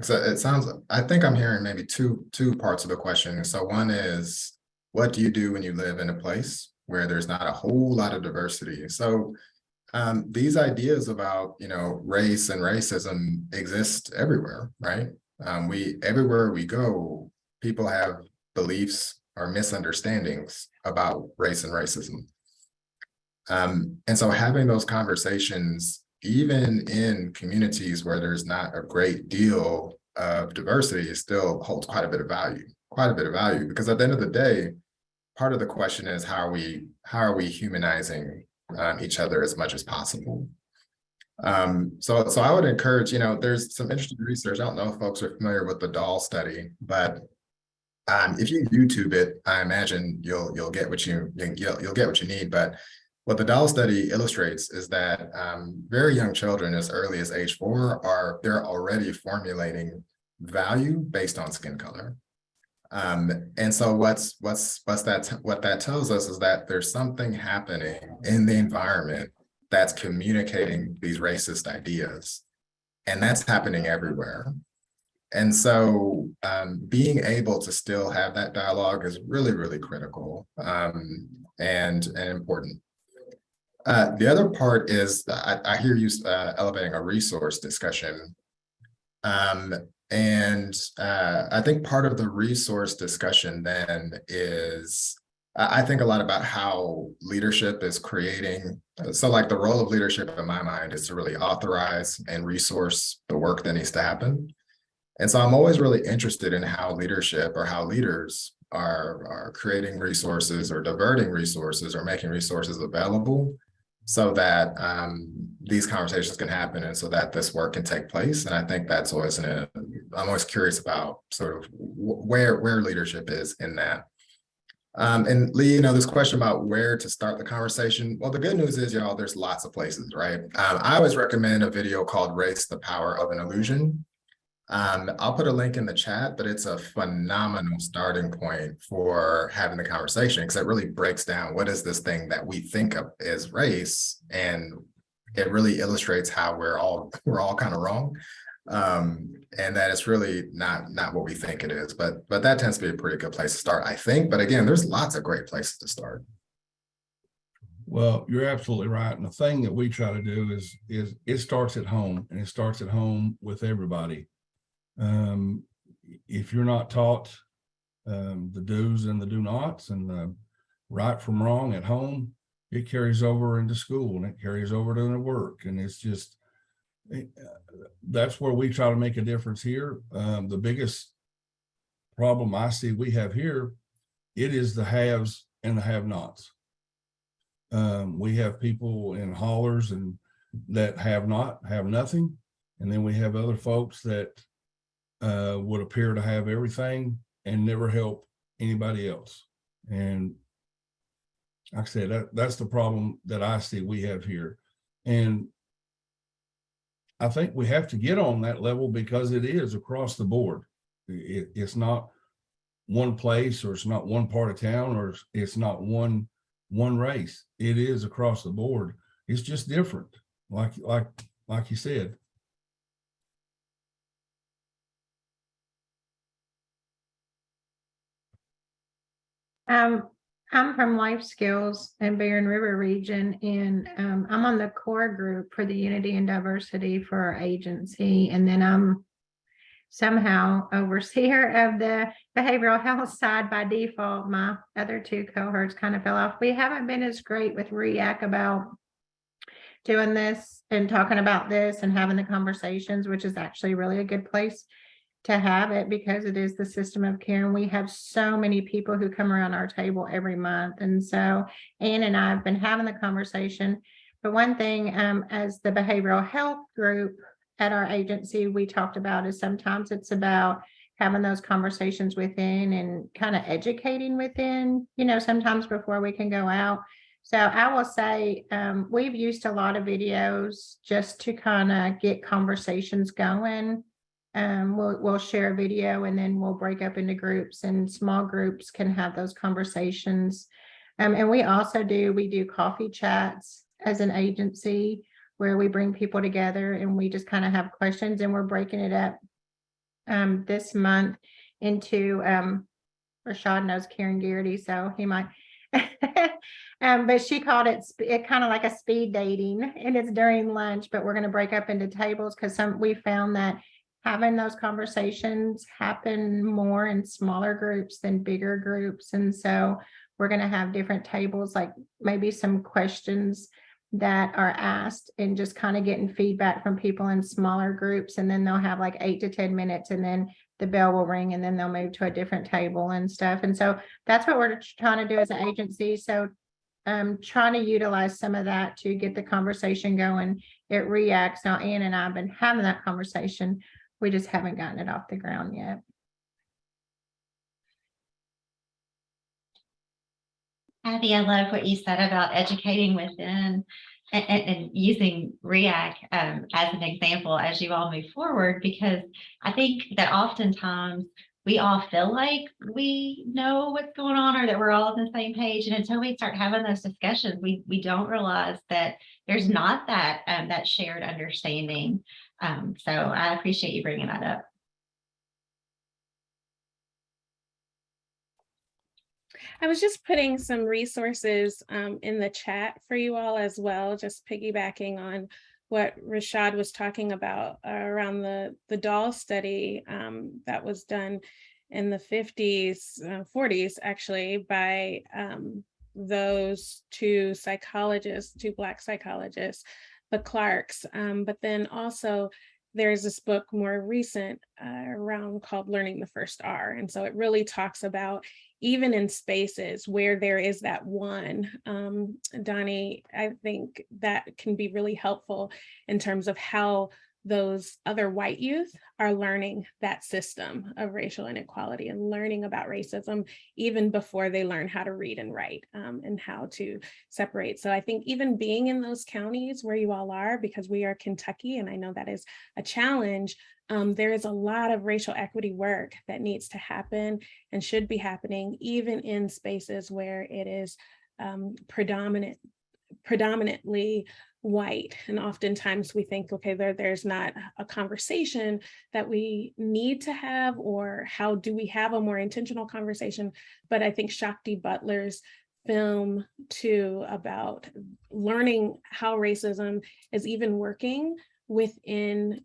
So it sounds, I think I'm hearing maybe two parts of the question. So one is, what do you do when you live in a place where there's not a whole lot of diversity? So these ideas about, race and racism exist everywhere, right? Everywhere we go, people have beliefs or misunderstandings about race and racism. And so having those conversations, even in communities where there's not a great deal of diversity, still holds quite a bit of value, because at the end of the day, part of the question is how are we humanizing each other as much as possible. So I would encourage, there's some interesting research. I don't know if folks are familiar with the doll study, but if you YouTube it, I imagine you'll get what you need. But what the doll study illustrates is that very young children, as early as age 4, they're already formulating value based on skin color. And so what that tells us is that there's something happening in the environment that's communicating these racist ideas, and that's happening everywhere. And so being able to still have that dialogue is really, really critical and important. The other part is I hear you elevating a resource discussion. And I think part of the resource discussion then is, I think a lot about how leadership is creating. So like the role of leadership in my mind is to really authorize and resource the work that needs to happen. And so I'm always really interested in how leadership or how leaders are creating resources or diverting resources or making resources available so that these conversations can happen and so that this work can take place. And I think that's always I'm always curious about sort of where leadership is in that. And Lee, this question about where to start the conversation. Well, the good news is, there's lots of places, right? I always recommend a video called Race, the Power of an Illusion. I'll put a link in the chat, but it's a phenomenal starting point for having the conversation because it really breaks down what is this thing that we think of as race, and it really illustrates how we're all kind of wrong, and that it's really not what we think it is. But that tends to be a pretty good place to start, I think. But again, there's lots of great places to start. Well, you're absolutely right. And the thing that we try to do is it starts at home, and it starts at home with everybody. If you're not taught the do's and the do nots and the right from wrong at home, it carries over into school and it carries over to work. And it's just, that's where we try to make a difference here. The biggest problem I see we have here, it is the haves and the have-nots. We have people in haulers and that have nothing. And then we have other folks that would appear to have everything and never help anybody else. And like I said, that's the problem that I see we have here. And I think we have to get on that level because it is across the board. It's not one place, or it's not one part of town, or it's not one race. It is across the board. It's just different, like you said. I'm from Life Skills in Barren River region, and I'm on the core group for the Unity and Diversity for our agency. And then I'm somehow overseer of the behavioral health side by default. My other two cohorts kind of fell off. We haven't been as great with RIAC about doing this and talking about this and having the conversations, which is actually really a good place to have it because it is the system of care. And we have so many people who come around our table every month. And so Ann and I have been having the conversation. But one thing as the behavioral health group at our agency, we talked about is sometimes it's about having those conversations within and kind of educating within, sometimes before we can go out. So I will say we've used a lot of videos just to kind of get conversations going. We'll share a video and then we'll break up into groups, and small groups can have those conversations. And we do coffee chats as an agency where we bring people together and we just kind of have questions, and we're breaking it up this month into Rashaad knows Karen Garrity, so he might but she called it kind of like a speed dating, and it's during lunch, but we're going to break up into tables because we found that having those conversations happen more in smaller groups than bigger groups. And so we're going to have different tables, like maybe some questions that are asked and just kind of getting feedback from people in smaller groups. And then they'll have like 8 to 10 minutes and then the bell will ring and then they'll move to a different table and stuff. And so that's what we're trying to do as an agency. So trying to utilize some of that to get the conversation going. It RIAC. Now, Ann and I have been having that conversation. We just haven't gotten it off the ground yet. Abby, I love what you said about educating within and using RIAC as an example as you all move forward, because I think that oftentimes we all feel like we know what's going on or that we're all on the same page. And until we start having those discussions, we don't realize that there's not that shared understanding. So I appreciate you bringing that up. I was just putting some resources in the chat for you all as well, just piggybacking on what Rashaad was talking about around the doll study that was done in the 50s, 40s, actually, by those two Black psychologists, the Clarks. But then also there's this book more recent around called Learning the First R. And so it really talks about even in spaces where there is that one, Donnie, I think that can be really helpful in terms of how those other white youth are learning that system of racial inequality and learning about racism even before they learn how to read and write, and how to separate. So I think even being in those counties where you all are, because we are Kentucky, and I know that is a challenge, there is a lot of racial equity work that needs to happen and should be happening, even in spaces where it is predominantly white. And oftentimes we think, okay, there's not a conversation that we need to have, or how do we have a more intentional conversation? But I think Shakti Butler's film too, about learning how racism is even working within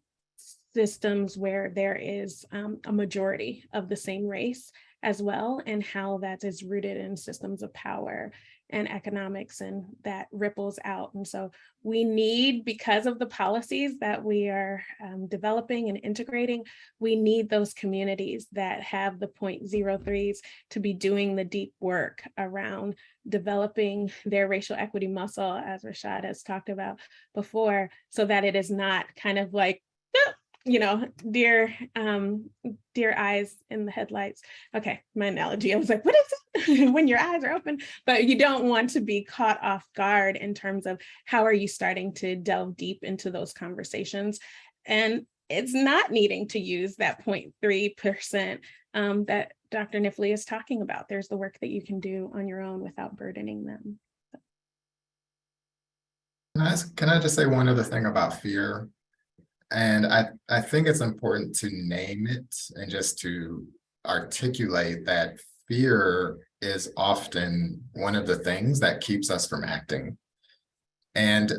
systems where there is a majority of the same race as well, and how that is rooted in systems of power and economics, and that ripples out. And so we need, because of the policies that we are developing and integrating, we need those communities that have the 0.03s to be doing the deep work around developing their racial equity muscle, as Rashaad has talked about before, so that it is not kind of like, deer eyes in the headlights. Okay, my analogy, I was like, what is it? When your eyes are open, but you don't want to be caught off guard in terms of how are you starting to delve deep into those conversations. And it's not needing to use that 0.3% that Dr. Kniffley is talking about. There's the work that you can do on your own without burdening them. Can I just say one other thing about fear? And I think it's important to name it and just to articulate that fear is often one of the things that keeps us from acting. And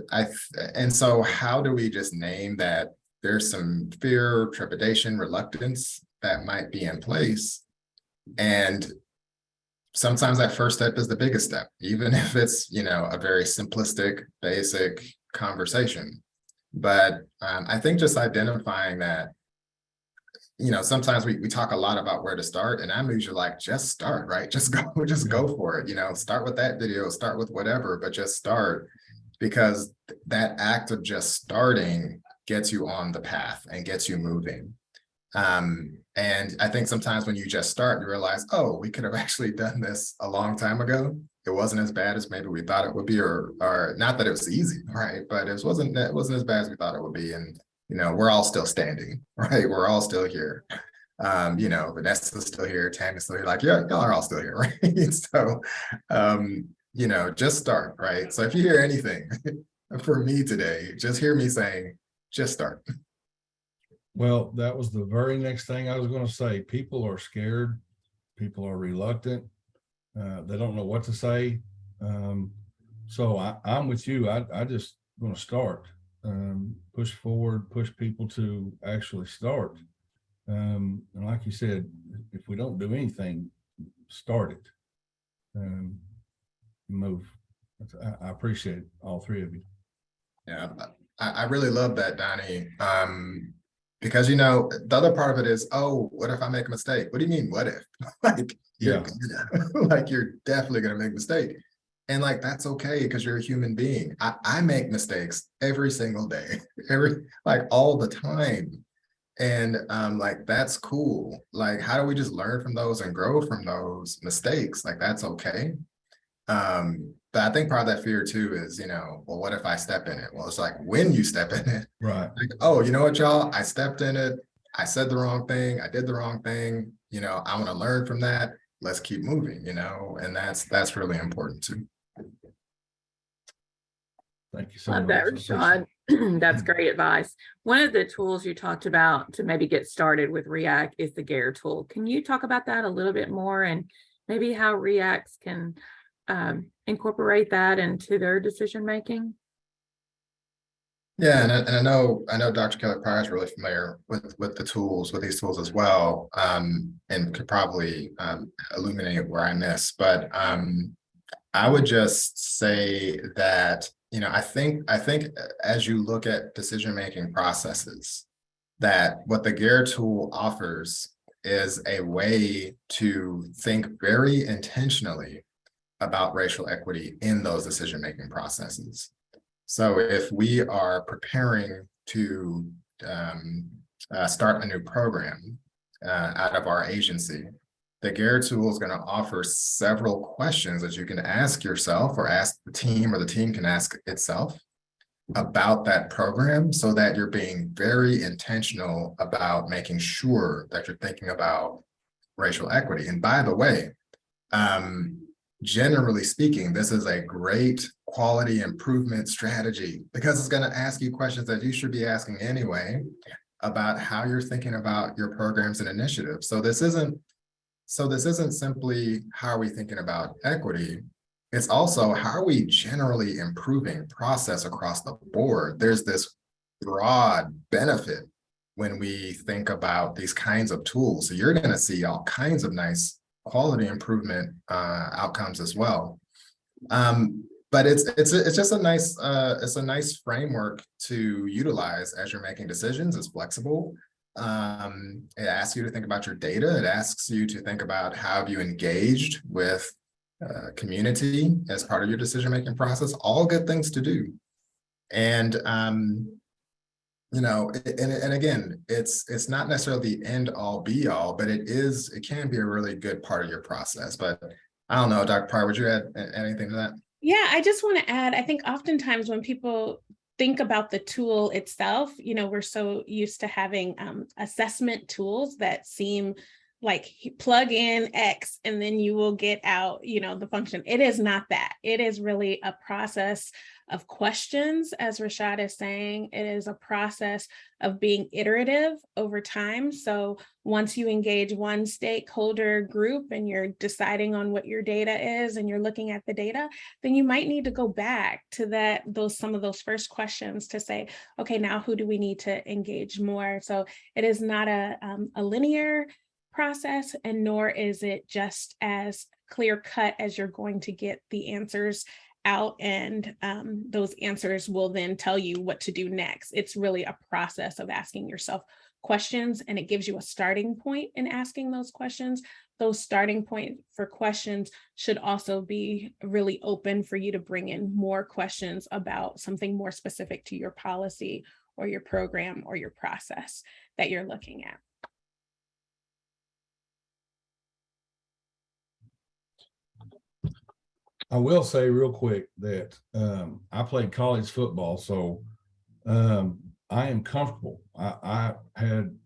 so how do we just name that there's some fear, trepidation, reluctance that might be in place? And sometimes that first step is the biggest step, even if it's, a very simplistic, basic conversation. But I think just identifying that, sometimes we talk a lot about where to start, and I'm usually like, just start, right? Just go for it, start with that video, start with whatever, but just start, because that act of just starting gets you on the path and gets you moving. And I think sometimes when you just start, you realize, oh, we could have actually done this a long time ago. It wasn't as bad as maybe we thought it would be, or not that it was easy, right? But it wasn't as bad as we thought it would be. And, we're all still standing, right? We're all still here. Vanessa's still here, Tammy's still here, like, yeah, y'all are all still here, right? So, just start, right? So if you hear anything for me today, just hear me saying, just start. Well, that was the very next thing I was going to say. People are scared. People are reluctant. They don't know what to say. So I'm with you. I just going to start, push forward, push people to actually start. And like you said, if we don't do anything, start it. Move. I appreciate all three of you. Yeah, I really love that, Donnie. Because, the other part of it is, oh, what if I make a mistake? What do you mean, what if? Like, Yeah. Like, you're definitely going to make a mistake. And like, that's okay, because you're a human being. I make mistakes every single day, all the time. And like, that's cool. Like, how do we just learn from those and grow from those mistakes? Like, that's okay. But I think part of that fear too is, well, what if I step in it? Well, it's like, when you step in it, Right. like, oh, you know what, y'all, I stepped in it. I said the wrong thing. I did the wrong thing. I want to learn from that. Let's keep moving, and that's really important too. Thank you so Love much. that, Rashaad. That's great advice. One of the tools you talked about to maybe get started with RIAC is the GARE tool. Can you talk about that a little bit more, and maybe how RIACs can incorporate that into their decision making? Yeah, and I know Dr. Kelly Pryor is really familiar with these tools as well, and could probably illuminate where I miss. But I would just say that, I think as you look at decision-making processes, that what the GARE tool offers is a way to think very intentionally about racial equity in those decision-making processes. So if we are preparing to start a new program out of our agency, the GARE tool is going to offer several questions that you can ask yourself or ask the team, or the team can ask itself about that program, so that you're being very intentional about making sure that you're thinking about racial equity. And by the way, generally speaking, this is a great quality improvement strategy, because it's going to ask you questions that you should be asking anyway about how you're thinking about your programs and initiatives. So this isn't simply how are we thinking about equity. It's also how are we generally improving process across the board. There's this broad benefit when we think about these kinds of tools. So you're going to see all kinds of nice quality improvement outcomes as well. But it's just a nice framework to utilize as you're making decisions. It's flexible. It asks you to think about your data. It asks you to think about how have you engaged with community as part of your decision-making process. All good things to do. And you know, and again, it's not necessarily the end all be all, but it can be a really good part of your process. But I don't know, Dr. Pryor, would you add anything to that? Yeah, I just want to add, I think oftentimes when people think about the tool itself, you know, we're so used to having assessment tools that seem like plug in X and then you will get out, you know, the function. It is not that. It is really a process of questions, as Rashaad is saying. It is a process of being iterative over time. So once you engage one stakeholder group and you're deciding on what your data is and you're looking at the data, then you might need to go back to some of those first questions to say, okay, now who do we need to engage more? So it is not a linear process, and nor is it just as clear cut as you're going to get the answers out and those answers will then tell you what to do next. It's really a process of asking yourself questions, and it gives you a starting point in asking those questions. Those starting point for questions should also be really open for you to bring in more questions about something more specific to your policy or your program or your process that you're looking at. I will say real quick that I played college football, so I am comfortable. I had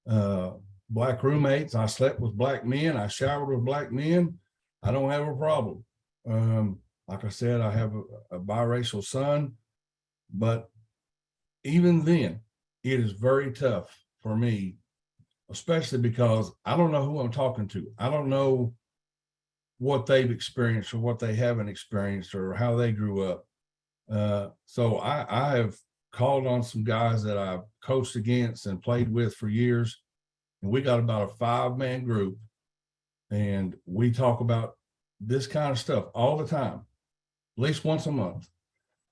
black roommates. I slept with black men. I showered with black men. I don't have a problem. Like I said, I have a biracial son, but even then, it is very tough for me, especially because I don't know who I'm talking to. I don't know what they've experienced or what they haven't experienced or how they grew up. So I have called on some guys that I've coached against and played with for years. And we got about a 5-man group, and we talk about this kind of stuff all the time, at least once a month.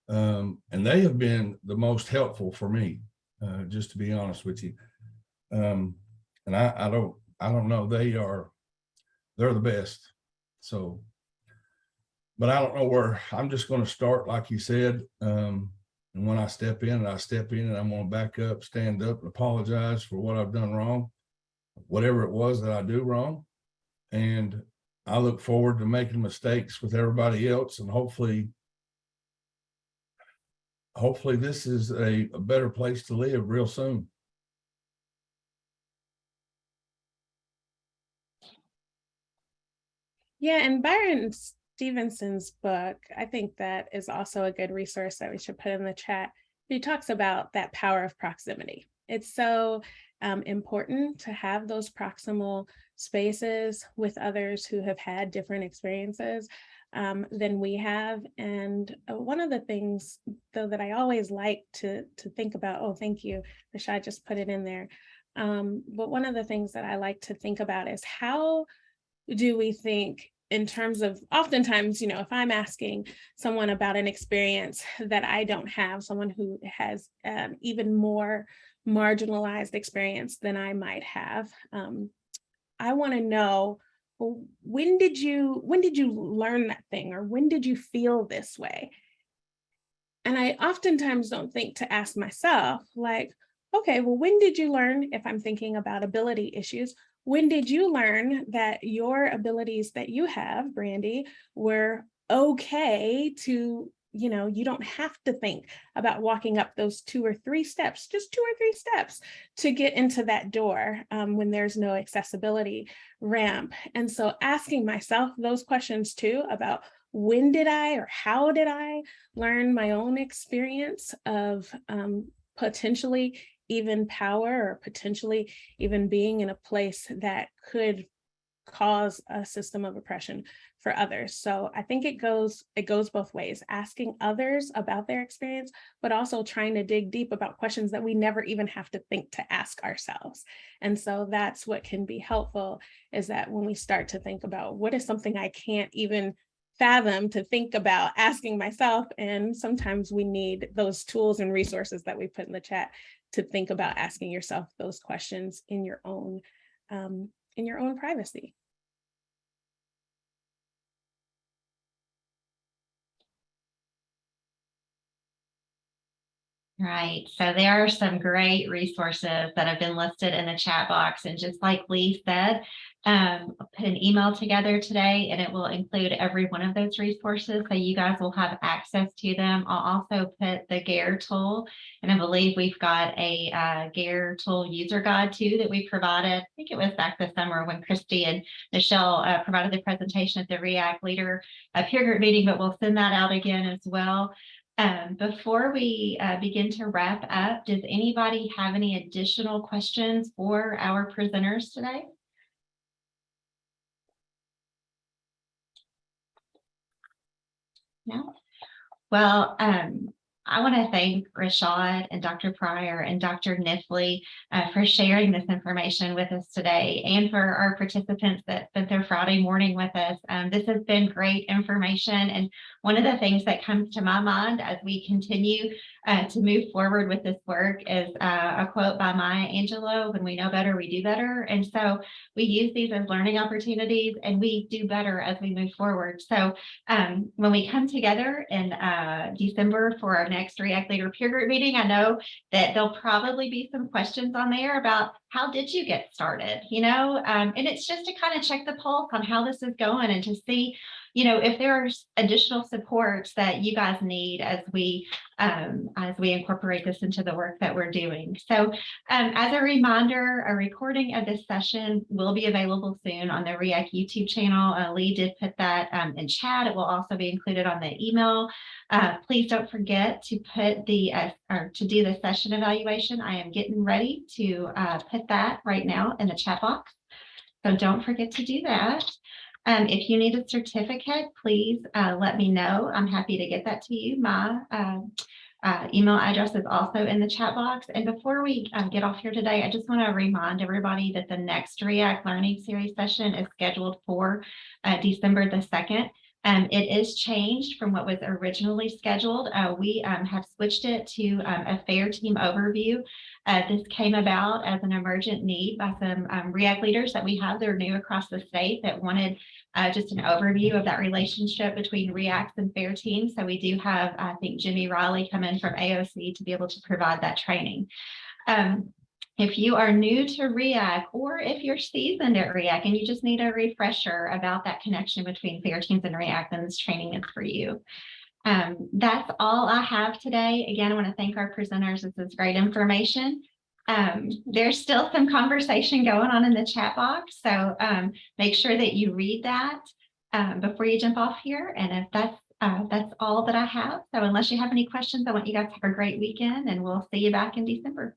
And they have been the most helpful for me, just to be honest with you. And I don't know, they're the best. So, but I don't know where I'm just going to start, like you said. And when I step in, and I'm going to back up, stand up, and apologize for what I've done wrong, whatever it was that I do wrong. And I look forward to making mistakes with everybody else. And hopefully this is a better place to live real soon. Yeah, and Byron Stevenson's book, I think that is also a good resource that we should put in the chat. He talks about that power of proximity. It's so important to have those proximal spaces with others who have had different experiences than we have. And one of the things, though, that I always like to think about, oh, thank you, Rashaad just put it in there. But one of the things that I like to think about is how do we think in terms of, oftentimes, you know, if I'm asking someone about an experience that I don't have, someone who has even more marginalized experience than I might have, I want to know, well, when did you learn that thing, or when did you feel this way? And I oftentimes don't think to ask myself, like, okay, well, when did you learn, if I'm thinking about ability issues, when did you learn that your abilities that you have, Brandy, were okay to, you don't have to think about walking up those 2 or 3 steps, just 2 or 3 steps to get into that door when there's no accessibility ramp. And so asking myself those questions too about when did I or how did I learn my own experience of potentially even power or potentially even being in a place that could cause a system of oppression for others. So I think it goes both ways, asking others about their experience, but also trying to dig deep about questions that we never even have to think to ask ourselves. And so that's what can be helpful, is that when we start to think about what is something I can't even fathom to think about asking myself, and sometimes we need those tools and resources that we put in the chat to think about asking yourself those questions in your own privacy. Right. So there are some great resources that have been listed in the chat box. And just like Lee said, I'll put an email together today and it will include every one of those resources. So you guys will have access to them. I'll also put the GARE tool. And I believe we've got a GARE tool user guide too that we provided. I think it was back this summer when Christy and Michelle provided the presentation at the RIAC leader peer group meeting, but we'll send that out again as well. Before we begin to wrap up, does anybody have any additional questions for our presenters today? No? Well, I want to thank Rashaad and Dr. Pryor and Dr. Kniffley for sharing this information with us today, and for our participants that spent their Friday morning with us. This has been great information. And one of the things that comes to my mind as we continue to move forward with this work is a quote by Maya Angelou: "When we know better, we do better." And so we use these as learning opportunities, and we do better as we move forward. So when we come together in December for our next RIAC Leader Peer Group meeting, I know that there'll probably be some questions on there about how did you get started, and it's just to kind of check the pulse on how this is going, and to see, if there are additional supports that you guys need as we incorporate this into the work that we're doing. So as a reminder, a recording of this session will be available soon on the RIAC YouTube channel. Lee did put that in chat. It will also be included on the email. Please don't forget to put to do the session evaluation. I am getting ready to put that right now in the chat box. So don't forget to do that. If you need a certificate, please let me know. I'm happy to get that to you. My email address is also in the chat box. And before we get off here today, I just want to remind everybody that the next RIAC Learning Series session is scheduled for December the 2nd. It is changed from what was originally scheduled. We have switched it to a fair team overview. This came about as an emergent need by some RIAC leaders that we have that are new across the state that wanted just an overview of that relationship between RIACs and fair teams. So we do have, I think, Jimmy Riley come in from AOC to be able to provide that training. If you are new to RIAC, or if you're seasoned at RIAC and you just need a refresher about that connection between fair teams and RIAC, then this training is for you. That's all I have today. Again, I want to thank our presenters. This is great information. There's still some conversation going on in the chat box, so make sure that you read that before you jump off here. And if that's all that I have. So unless you have any questions, I want you guys to have a great weekend, and we'll see you back in December.